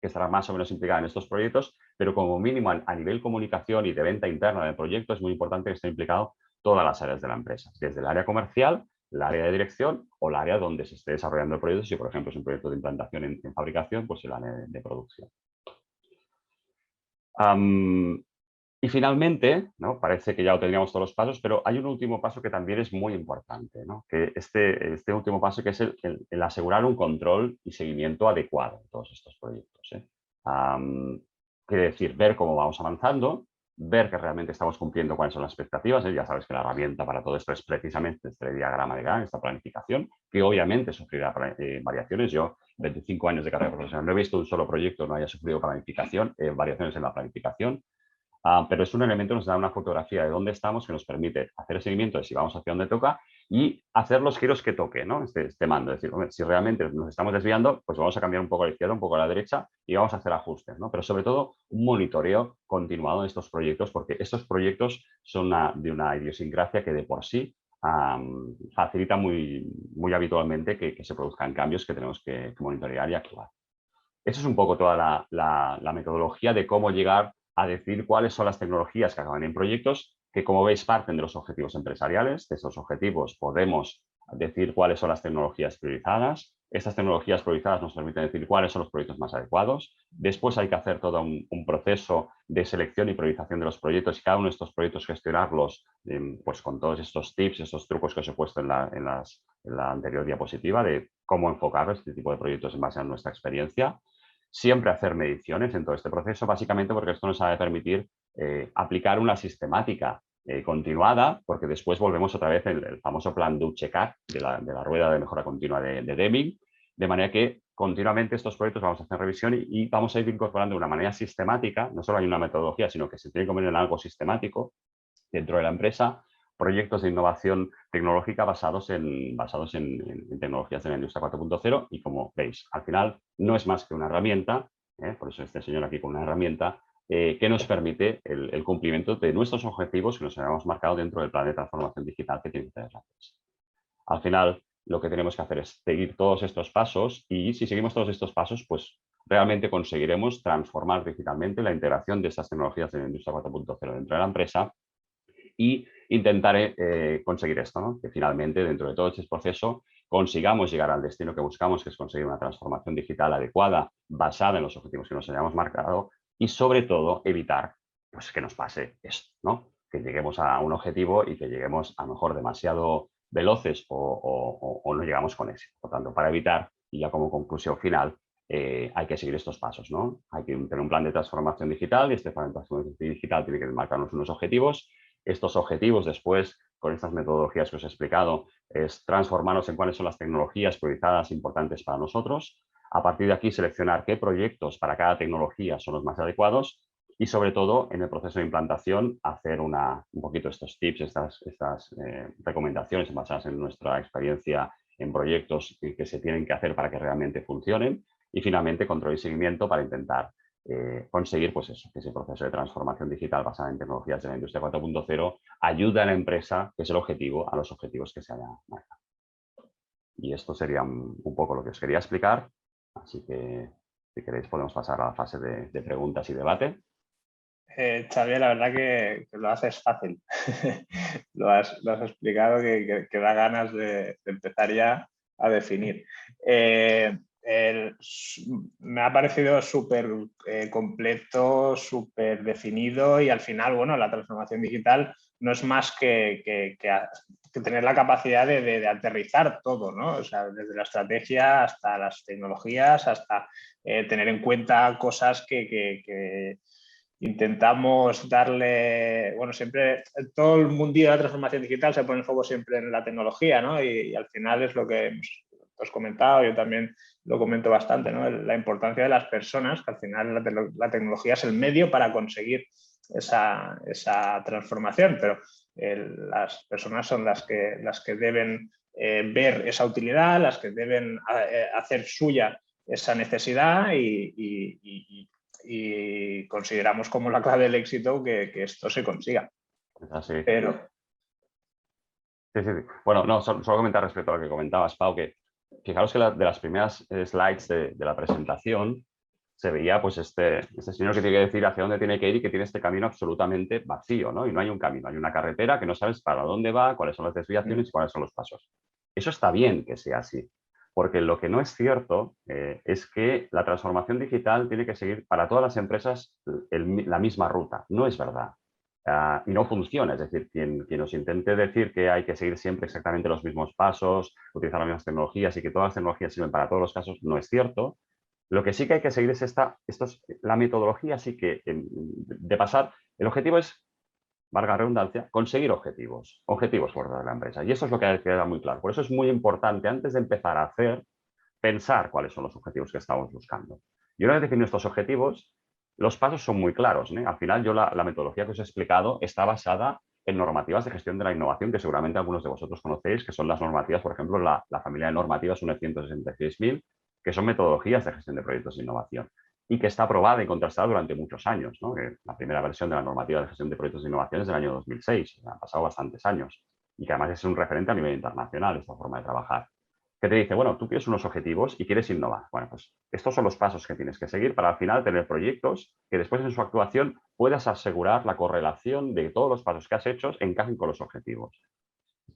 B: que estará más o menos implicada en estos proyectos, pero como mínimo a nivel comunicación y de venta interna del proyecto es muy importante que esté implicado todas las áreas de la empresa, desde el área comercial, el área de dirección o el área donde se esté desarrollando el proyecto. Si, por ejemplo, es un proyecto de implantación en fabricación, pues el área de producción. Y finalmente, ¿no? Parece que ya lo tendríamos todos los pasos, pero hay un último paso que también es muy importante, ¿no? Que este último paso que es el asegurar un control y seguimiento adecuado de todos estos proyectos. Quiere decir, ver cómo vamos avanzando, ver que realmente estamos cumpliendo cuáles son las expectativas. Ya sabes que la herramienta para todo esto es precisamente este diagrama de Gantt, esta planificación, que obviamente sufrirá variaciones. Yo, 25 años de carrera profesional, no he visto un solo proyecto que no haya sufrido planificación, variaciones en la planificación. Pero es un elemento que nos da una fotografía de dónde estamos que nos permite hacer el seguimiento de si vamos hacia donde toca y hacer los giros que toque, ¿no? Este mando. Es decir, si realmente nos estamos desviando, pues vamos a cambiar un poco a la izquierda, un poco a la derecha y vamos a hacer ajustes, ¿no? Pero sobre todo un monitoreo continuado de estos proyectos, porque estos proyectos son de una idiosincrasia que de por sí facilita muy habitualmente que se produzcan cambios que tenemos que monitorear y actuar. Eso es un poco toda la metodología de cómo llegar a decir cuáles son las tecnologías que acaban en proyectos, que como veis parten de los objetivos empresariales. De esos objetivos podemos decir cuáles son las tecnologías priorizadas. Estas tecnologías priorizadas nos permiten decir cuáles son los proyectos más adecuados. Después hay que hacer todo un proceso de selección y priorización de los proyectos y cada uno de estos proyectos gestionarlos pues con todos estos tips, estos trucos que os he puesto en la anterior diapositiva de cómo enfocar este tipo de proyectos en base a nuestra experiencia. Siempre hacer mediciones en todo este proceso, básicamente porque esto nos ha de permitir aplicar una sistemática continuada, porque después volvemos otra vez el famoso plan Duchecar de la rueda de mejora continua de Deming, de manera que continuamente estos proyectos vamos a hacer revisión y vamos a ir incorporando de una manera sistemática, no solo hay una metodología, sino que se tiene que convertir en algo sistemático dentro de la empresa, proyectos de innovación tecnológica basados en tecnologías de la industria 4.0 y como veis, al final no es más que una herramienta, por eso este señor aquí con una herramienta que nos permite el cumplimiento de nuestros objetivos que nos habíamos marcado dentro del plan de transformación digital que tiene que tener la empresa. Al final, lo que tenemos que hacer es seguir todos estos pasos y si seguimos todos estos pasos, pues realmente conseguiremos transformar digitalmente la integración de estas tecnologías de la industria 4.0 dentro de la empresa y intentaré conseguir esto, ¿no? Que finalmente dentro de todo este proceso consigamos llegar al destino que buscamos, que es conseguir una transformación digital adecuada, basada en los objetivos que nos hayamos marcado y sobre todo evitar pues, que nos pase esto, ¿no? Que lleguemos a un objetivo y que lleguemos a lo mejor demasiado veloces o no llegamos con éxito. Por tanto, para evitar, y ya como conclusión final, hay que seguir estos pasos, ¿no? Hay que tener un plan de transformación digital y este plan de transformación digital tiene que marcarnos unos objetivos. Estos objetivos después, con estas metodologías que os he explicado, es transformarnos en cuáles son las tecnologías priorizadas importantes para nosotros. A partir de aquí, seleccionar qué proyectos para cada tecnología son los más adecuados y, sobre todo, en el proceso de implantación, hacer un poquito estos tips, estas recomendaciones basadas en nuestra experiencia en proyectos que se tienen que hacer para que realmente funcionen. Y, finalmente, control y seguimiento para intentar conseguir pues eso, que ese proceso de transformación digital basada en tecnologías de la industria 4.0 ayude a la empresa, que es el objetivo, a los objetivos que se haya marcado. Y esto sería un poco lo que os quería explicar. Así que, si queréis, podemos pasar a la fase de preguntas y debate.
A: Xavier, la verdad que lo haces fácil. lo has explicado que da ganas de empezar ya a definir. Me ha parecido súper completo, súper definido y al final, bueno, la transformación digital no es más que tener la capacidad de aterrizar todo, ¿no? O sea, desde la estrategia hasta las tecnologías, hasta tener en cuenta cosas que intentamos darle, bueno, siempre, todo el mundillo de la transformación digital se pone el foco siempre en la tecnología, ¿no? Y al final es lo que hemos comentado, yo también lo comento bastante, ¿no? La importancia de las personas, que al final la tecnología es el medio para conseguir esa transformación, pero las personas son las que deben ver esa utilidad, las que deben hacer suya esa necesidad y consideramos como la clave del éxito que esto se consiga.
B: Así.
A: Pero...
B: Sí. Bueno, no, solo comentar respecto a lo que comentabas, Pau, que fijaros que de las primeras slides de la presentación se veía pues este señor que tiene que decir hacia dónde tiene que ir y que tiene este camino absolutamente vacío, ¿no? Y no hay un camino, hay una carretera que no sabes para dónde va, cuáles son las desviaciones y cuáles son los pasos. Eso está bien que sea así, porque lo que no es cierto es que la transformación digital tiene que seguir para todas las empresas la misma ruta. No es verdad. Y no funciona, es decir, quien nos intente decir que hay que seguir siempre exactamente los mismos pasos, utilizar las mismas tecnologías y que todas las tecnologías sirven para todos los casos, no es cierto. Lo que sí que hay que seguir es la metodología, sí que de pasar, el objetivo es, valga la redundancia, conseguir objetivos por de la empresa. Y eso es lo que queda muy claro. Por eso es muy importante, antes de empezar a hacer, pensar cuáles son los objetivos que estamos buscando. Y una vez definidos estos objetivos, los pasos son muy claros, ¿eh? Al final, yo la metodología que os he explicado está basada en normativas de gestión de la innovación, que seguramente algunos de vosotros conocéis, que son las normativas, por ejemplo, la familia de normativas UNE 166.000, que son metodologías de gestión de proyectos de innovación y que está aprobada y contrastada durante muchos años, ¿no? La primera versión de la normativa de gestión de proyectos de innovación es del año 2006, han pasado bastantes años y que además es un referente a nivel internacional esta forma de trabajar. Que te dice, bueno, tú quieres unos objetivos y quieres innovar. Bueno, pues estos son los pasos que tienes que seguir para al final tener proyectos que después en su actuación puedas asegurar la correlación de todos los pasos que has hecho encajen con los objetivos.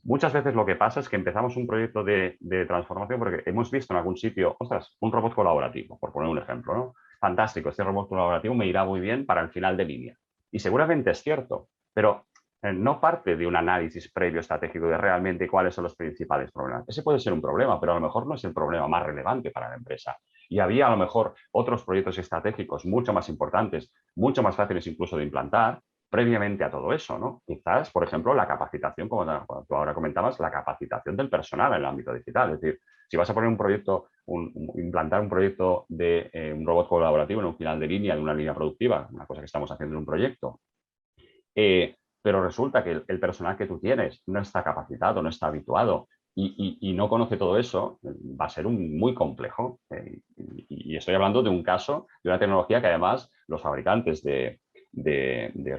B: Muchas veces lo que pasa es que empezamos un proyecto de transformación porque hemos visto en algún sitio, ostras, un robot colaborativo, por poner un ejemplo, ¿no? Fantástico, este robot colaborativo me irá muy bien para el final de línea. Y seguramente es cierto, pero no parte de un análisis previo estratégico de realmente cuáles son los principales problemas. Ese puede ser un problema, pero a lo mejor no es el problema más relevante para la empresa. Y había a lo mejor otros proyectos estratégicos mucho más importantes, mucho más fáciles incluso de implantar, previamente a todo eso, ¿no? Quizás, por ejemplo, la capacitación, como tú ahora comentabas, la capacitación del personal en el ámbito digital. Es decir, si vas a poner un proyecto, implantar un proyecto de un robot colaborativo en un final de línea, de una línea productiva, una cosa que estamos haciendo en un proyecto, pero resulta que el personal que tú tienes no está capacitado, no está habituado y no conoce todo eso, va a ser muy complejo. Y estoy hablando de un caso, de una tecnología que además los fabricantes de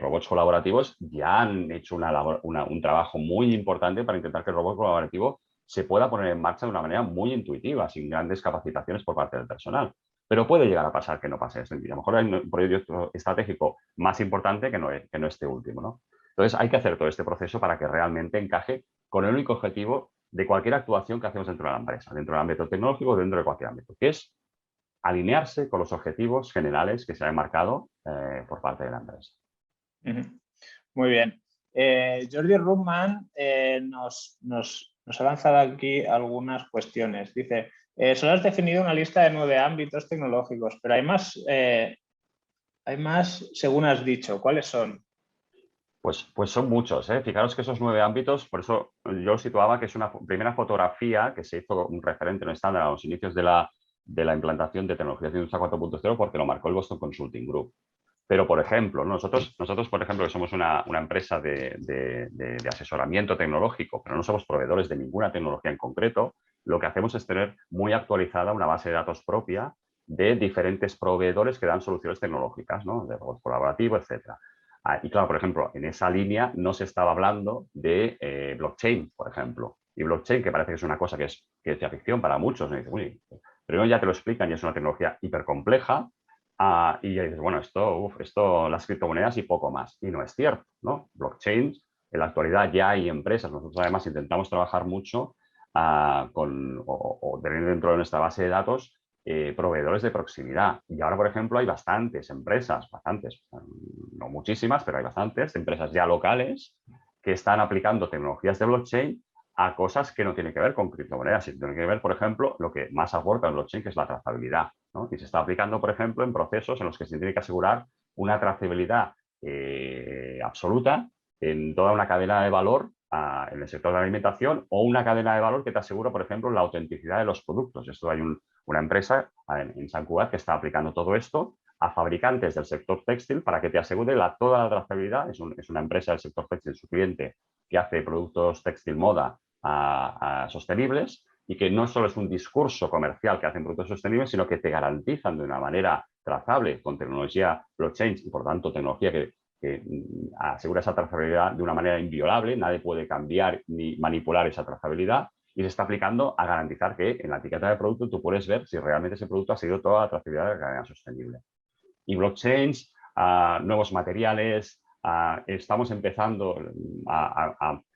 B: robots colaborativos ya han hecho un trabajo muy importante para intentar que el robot colaborativo se pueda poner en marcha de una manera muy intuitiva, sin grandes capacitaciones por parte del personal. Pero puede llegar a pasar que no pase eso. A lo mejor hay un proyecto estratégico más importante que no este último, ¿no? Entonces hay que hacer todo este proceso para que realmente encaje con el único objetivo de cualquier actuación que hacemos dentro de la empresa, dentro del ámbito tecnológico, dentro de cualquier ámbito, que es alinearse con los objetivos generales que se han marcado por parte de la empresa.
A: Muy bien. Jordi Ruckman nos ha lanzado aquí algunas cuestiones. Dice, solo has definido una lista de 9 ámbitos tecnológicos, pero hay más según has dicho. ¿Cuáles son?
B: Pues son muchos, ¿eh? Fijaros que esos 9 ámbitos, por eso yo situaba que es una primera fotografía que se hizo un referente, un estándar a los inicios de la implantación de tecnologías de industria 4.0 porque lo marcó el Boston Consulting Group. Pero, por ejemplo, nosotros por ejemplo, que somos una empresa de asesoramiento tecnológico, pero no somos proveedores de ninguna tecnología en concreto, lo que hacemos es tener muy actualizada una base de datos propia de diferentes proveedores que dan soluciones tecnológicas, ¿no? De robot colaborativo, etc. Y claro, por ejemplo, en esa línea no se estaba hablando de blockchain, por ejemplo. Y blockchain, que parece que es una cosa que es ciencia ficción para muchos, ¿no? Y dices, uy, primero ya te lo explican y es una tecnología hipercompleja. Y ya dices, bueno, esto, las criptomonedas y poco más. Y no es cierto, ¿no? Blockchain, en la actualidad ya hay empresas. Nosotros además intentamos trabajar mucho o tener dentro de nuestra base de datos proveedores de proximidad. Y ahora, por ejemplo, hay bastantes empresas, no muchísimas, pero hay bastantes empresas ya locales que están aplicando tecnologías de blockchain a cosas que no tienen que ver con criptomonedas, sino tienen que ver, por ejemplo, lo que más aporta el blockchain, que es la trazabilidad, ¿no? Y se está aplicando, por ejemplo, en procesos en los que se tiene que asegurar una trazabilidad absoluta en toda una cadena de valor en el sector de la alimentación, o una cadena de valor que te asegura, por ejemplo, la autenticidad de los productos. Esto hay una empresa en Sant Cugat que está aplicando todo esto a fabricantes del sector textil para que te asegure toda la trazabilidad. Es una empresa del sector textil, su cliente, que hace productos textil moda sostenibles, y que no solo es un discurso comercial que hacen productos sostenibles, sino que te garantizan de una manera trazable con tecnología blockchain y, por tanto, tecnología que asegura esa trazabilidad de una manera inviolable. Nadie puede cambiar ni manipular esa trazabilidad, y se está aplicando a garantizar que en la etiqueta de producto tú puedes ver si realmente ese producto ha seguido toda la trazabilidad de la cadena sostenible. Y blockchains, nuevos materiales, estamos empezando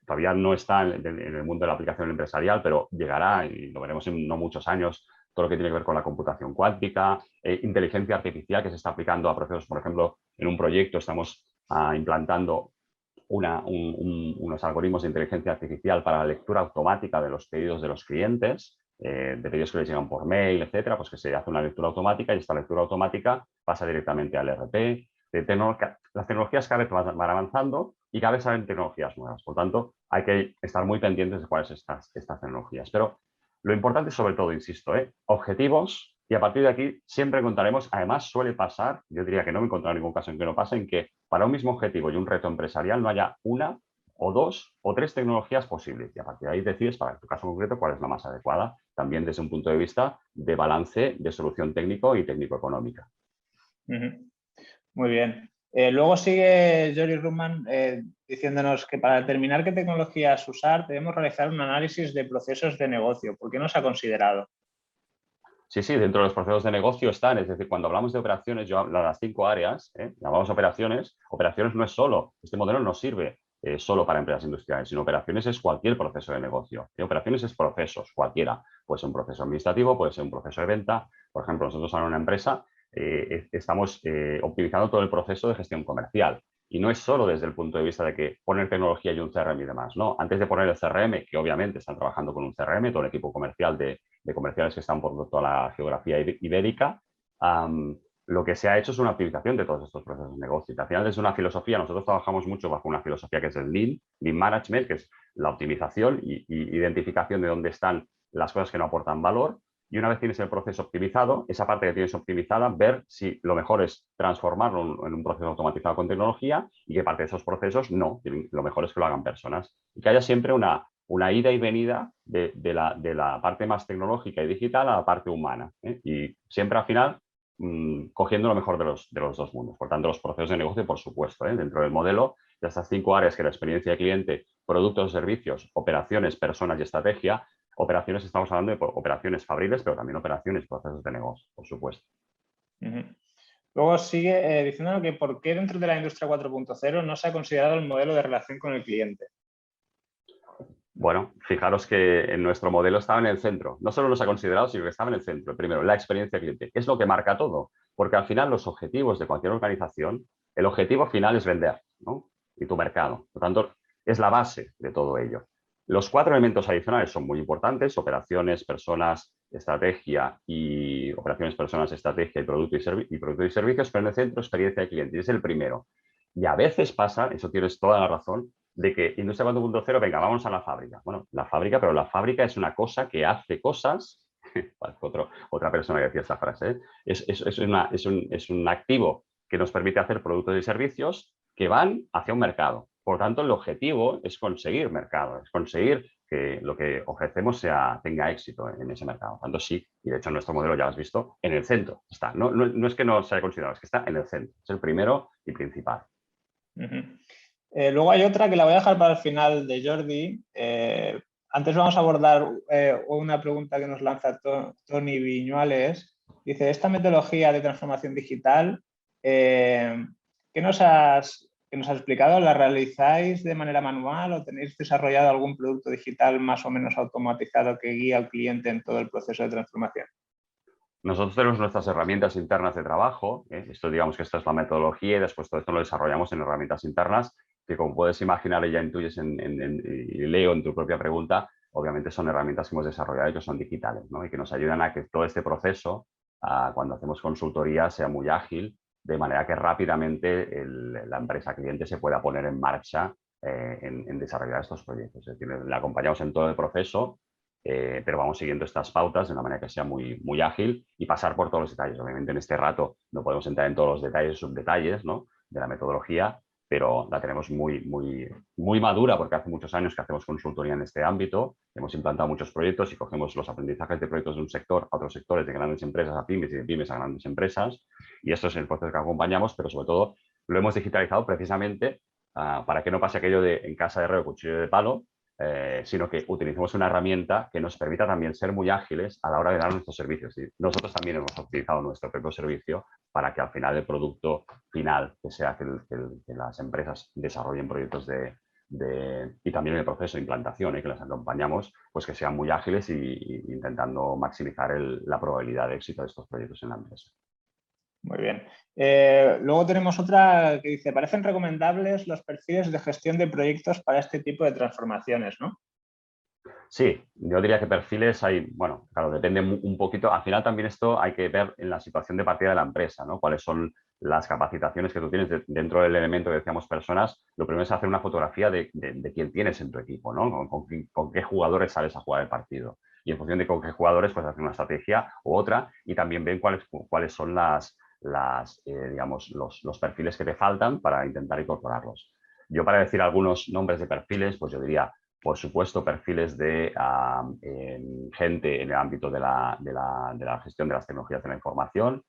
B: todavía no está en el mundo de la aplicación empresarial, pero llegará y lo veremos en no muchos años, todo lo que tiene que ver con la computación cuántica, inteligencia artificial que se está aplicando a procesos. Por ejemplo, en un proyecto estamos implantando unos algoritmos de inteligencia artificial para la lectura automática de los pedidos de los clientes, de pedidos que les llegan por mail, etcétera, pues que se hace una lectura automática, y esta lectura automática pasa directamente al ERP. Las tecnologías cada vez van avanzando y cada vez salen tecnologías nuevas. Por tanto, hay que estar muy pendientes de cuáles son estas tecnologías. Pero lo importante es, sobre todo, insisto, objetivos, y a partir de aquí siempre encontraremos. Además, suele pasar, yo diría que no me he encontrado ningún caso en que no pase, en que para un mismo objetivo y un reto empresarial no haya una o dos o tres tecnologías posibles, y a partir de ahí decides, para tu caso concreto, cuál es la más adecuada, también desde un punto de vista de balance de solución técnico y técnico-económica.
A: Muy bien. Luego sigue Joris Ruckman diciéndonos que para determinar qué tecnologías usar debemos realizar un análisis de procesos de negocio. ¿Por qué no se ha considerado?
B: Sí, dentro de los procesos de negocio están, es decir, cuando hablamos de operaciones, yo hablo de las 5 áreas, llamamos operaciones. Operaciones no es solo, este modelo no sirve solo para empresas industriales, sino operaciones es cualquier proceso de negocio. Operaciones es procesos, cualquiera. Puede ser un proceso administrativo, puede ser un proceso de venta. Por ejemplo, nosotros en una empresa estamos optimizando todo el proceso de gestión comercial. Y no es solo desde el punto de vista de que poner tecnología y un CRM y demás, ¿no? Antes de poner el CRM, que obviamente están trabajando con un CRM, todo el equipo comercial de comerciales que están por toda la geografía ibérica, lo que se ha hecho es una optimización de todos estos procesos de negocio. Y al final es una filosofía. Nosotros trabajamos mucho bajo una filosofía que es el Lean Management, que es la optimización y identificación de dónde están las cosas que no aportan valor. Y una vez tienes el proceso optimizado, esa parte que tienes optimizada, ver si lo mejor es transformarlo en un proceso automatizado con tecnología, y que parte de esos procesos no. Lo mejor es que lo hagan personas. Y que haya siempre una ida y venida de la parte más tecnológica y digital a la parte humana. Y siempre al final cogiendo lo mejor de los dos mundos. Por tanto, los procesos de negocio, por supuesto, dentro del modelo de estas 5 áreas, que la experiencia de cliente, productos, servicios, operaciones, personas y estrategia. Operaciones, estamos hablando de operaciones fabriles, pero también operaciones, procesos de negocio, por supuesto.
A: Luego sigue diciendo que por qué dentro de la industria 4.0 no se ha considerado el modelo de relación con el cliente.
B: Bueno, fijaros que en nuestro modelo estaba en el centro. No solo nos ha considerado, sino que estaba en el centro. Primero, la experiencia cliente. Es lo que marca todo, porque al final los objetivos de cualquier organización, el objetivo final es vender, ¿no? Y tu mercado. Por lo tanto, es la base de todo ello. Los 4 elementos adicionales son muy importantes: operaciones, personas, estrategia y producto y servicios, pero en el centro, experiencia de cliente. Y es el primero. Y a veces pasa, eso tienes toda la razón, de que industria 4.0, venga, vamos a la fábrica. Bueno, la fábrica, pero la fábrica es una cosa que hace cosas. Otra persona que decía esta frase, es un activo que nos permite hacer productos y servicios que van hacia un mercado. Por tanto, el objetivo es conseguir mercado, es conseguir lo que ofrecemos tenga éxito en ese mercado. Tanto sí, y de hecho nuestro modelo ya lo has visto, en el centro está. No es que no se haya considerado, es que está en el centro. Es el primero y principal.
A: Luego hay otra que la voy a dejar para el final de Jordi. Antes vamos a abordar una pregunta que nos lanza Tony Viñuales. Dice, esta metodología de transformación digital, ¿qué nos has explicado? ¿La realizáis de manera manual o tenéis desarrollado algún producto digital más o menos automatizado que guíe al cliente en todo el proceso de transformación?
B: Nosotros tenemos nuestras herramientas internas de trabajo. Esto, digamos que esta es la metodología y después todo esto lo desarrollamos en herramientas internas que, como puedes imaginar y ya intuyes y leo en tu propia pregunta, obviamente son herramientas que hemos desarrollado y que son digitales, ¿no? Y que nos ayudan a que todo este proceso, cuando hacemos consultoría, sea muy ágil, de manera que rápidamente la empresa cliente se pueda poner en marcha en desarrollar estos proyectos. Es decir, le acompañamos en todo el proceso, pero vamos siguiendo estas pautas de una manera que sea muy, muy ágil y pasar por todos los detalles. Obviamente en este rato no podemos entrar en todos los detalles y subdetalles, ¿no?, de la metodología, pero la tenemos muy, muy, muy madura porque hace muchos años que hacemos consultoría en este ámbito, hemos implantado muchos proyectos y cogemos los aprendizajes de proyectos de un sector a otros sectores, de grandes empresas a pymes y de pymes a grandes empresas, y esto es el proceso que acompañamos, pero sobre todo lo hemos digitalizado precisamente para que no pase aquello de en casa de herrero cuchillo de palo, sino que utilicemos una herramienta que nos permita también ser muy ágiles a la hora de dar nuestros servicios. Y nosotros también hemos utilizado nuestro propio servicio para que al final el producto final, que sea que las empresas desarrollen proyectos y también el proceso de implantación, que las acompañamos, pues que sean muy ágiles y intentando maximizar la probabilidad de éxito de estos proyectos en la empresa.
A: Muy bien. Luego tenemos otra que dice, parecen recomendables los perfiles de gestión de proyectos para este tipo de transformaciones, ¿no?
B: Sí, yo diría que perfiles hay, bueno, claro, depende un poquito. Al final también esto hay que ver en la situación de partida de la empresa, ¿no? Cuáles son las capacitaciones que tú tienes dentro del elemento que decíamos personas. Lo primero es hacer una fotografía de quién tienes en tu equipo, ¿no? Con qué jugadores sales a jugar el partido. Y en función de con qué jugadores, pues hacer una estrategia u otra y también ven cuáles son digamos, los perfiles que te faltan para intentar incorporarlos. Yo, para decir algunos nombres de perfiles, pues yo diría, por supuesto, perfiles de gente en el ámbito de la gestión de las tecnologías de la información.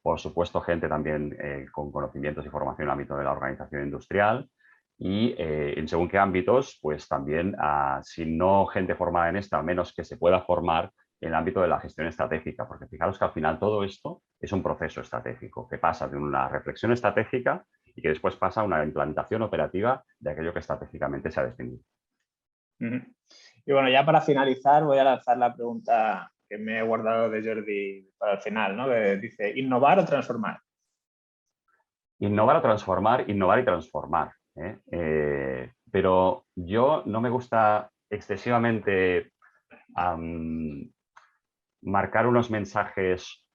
B: Por supuesto, gente también con conocimientos y formación en el ámbito de la organización industrial. Y en según qué ámbitos, pues también, si no gente formada en esta, al menos que se pueda formar en el ámbito de la gestión estratégica. Porque fijaros que al final todo esto es un proceso estratégico que pasa de una reflexión estratégica y que después pasa a una implantación operativa de aquello que estratégicamente se ha definido.
A: Y bueno, ya para finalizar voy a lanzar la pregunta que me he guardado de Jordi para el final, ¿no? Que dice, ¿innovar o transformar?
B: Innovar o transformar, innovar y transformar. Pero yo no me gusta excesivamente marcar unos mensajes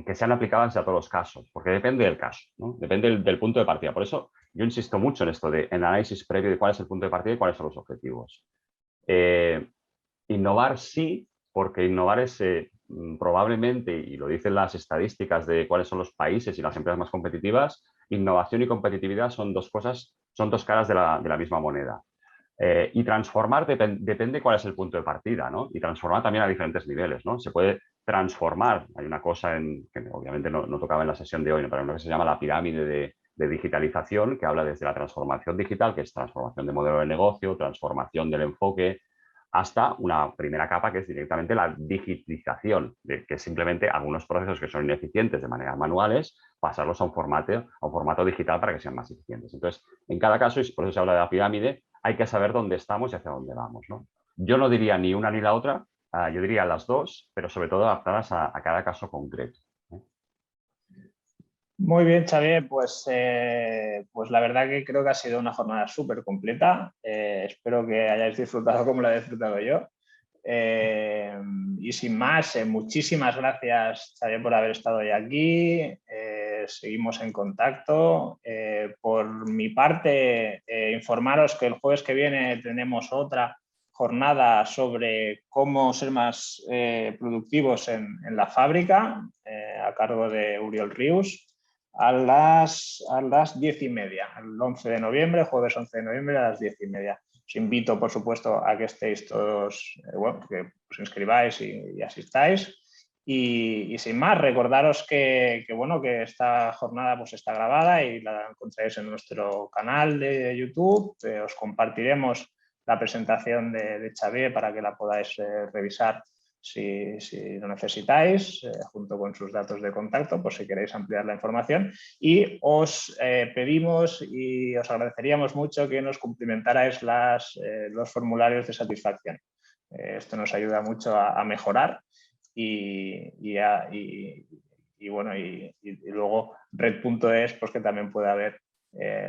B: que sean aplicables a todos los casos, porque depende del caso, ¿no? Depende del punto de partida. Por eso yo insisto mucho en esto de el análisis previo de cuál es el punto de partida y cuáles son los objetivos. Innovar sí, porque innovar es probablemente, y lo dicen las estadísticas de cuáles son los países y las empresas más competitivas, innovación y competitividad son dos cosas, son dos caras de la misma moneda. Y transformar depende cuál es el punto de partida, ¿no? Y transformar también a diferentes niveles, ¿no? Se puede transformar, hay una cosa que obviamente no tocaba en la sesión de hoy, ¿no?, pero una que se llama la pirámide de digitalización, que habla desde la transformación digital, que es transformación de modelo de negocio, transformación del enfoque, hasta una primera capa que es directamente la digitalización, que es simplemente algunos procesos que son ineficientes de manera manuales, pasarlos a un formato digital para que sean más eficientes. Entonces, en cada caso, y por eso se habla de la pirámide, hay que saber dónde estamos y hacia dónde vamos, ¿no? Yo no diría ni una ni la otra, yo diría las dos, pero sobre todo adaptadas a cada caso concreto.
A: Muy bien, Xavier, pues la verdad que creo que ha sido una jornada súper completa. Espero que hayáis disfrutado como la he disfrutado yo. Y sin más, muchísimas gracias, Xavier, por haber estado hoy aquí. Seguimos en contacto. Por mi parte, informaros que el jueves que viene tenemos otra jornada sobre cómo ser más productivos en la fábrica, a cargo de Uriol Rius, a las 10:30, el 11 de noviembre, jueves 11 de noviembre a las 10:30. os invito, por supuesto, a que estéis todos, bueno, que os inscribáis y asistáis. Y sin más, recordaros bueno, que esta jornada pues, está grabada y la encontráis en nuestro canal de YouTube. Os compartiremos la presentación de Xavier para que la podáis revisar si lo necesitáis, junto con sus datos de contacto, por si queréis ampliar la información. Y os pedimos y os agradeceríamos mucho que nos cumplimentarais los formularios de satisfacción. Esto nos ayuda mucho a mejorar y luego red.es, pues que también puede haber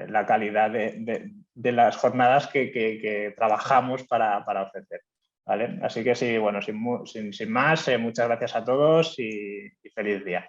A: la calidad de las jornadas que trabajamos para ofrecer. ¿Vale? Así que sí, bueno, sin más, muchas gracias a todos y feliz día.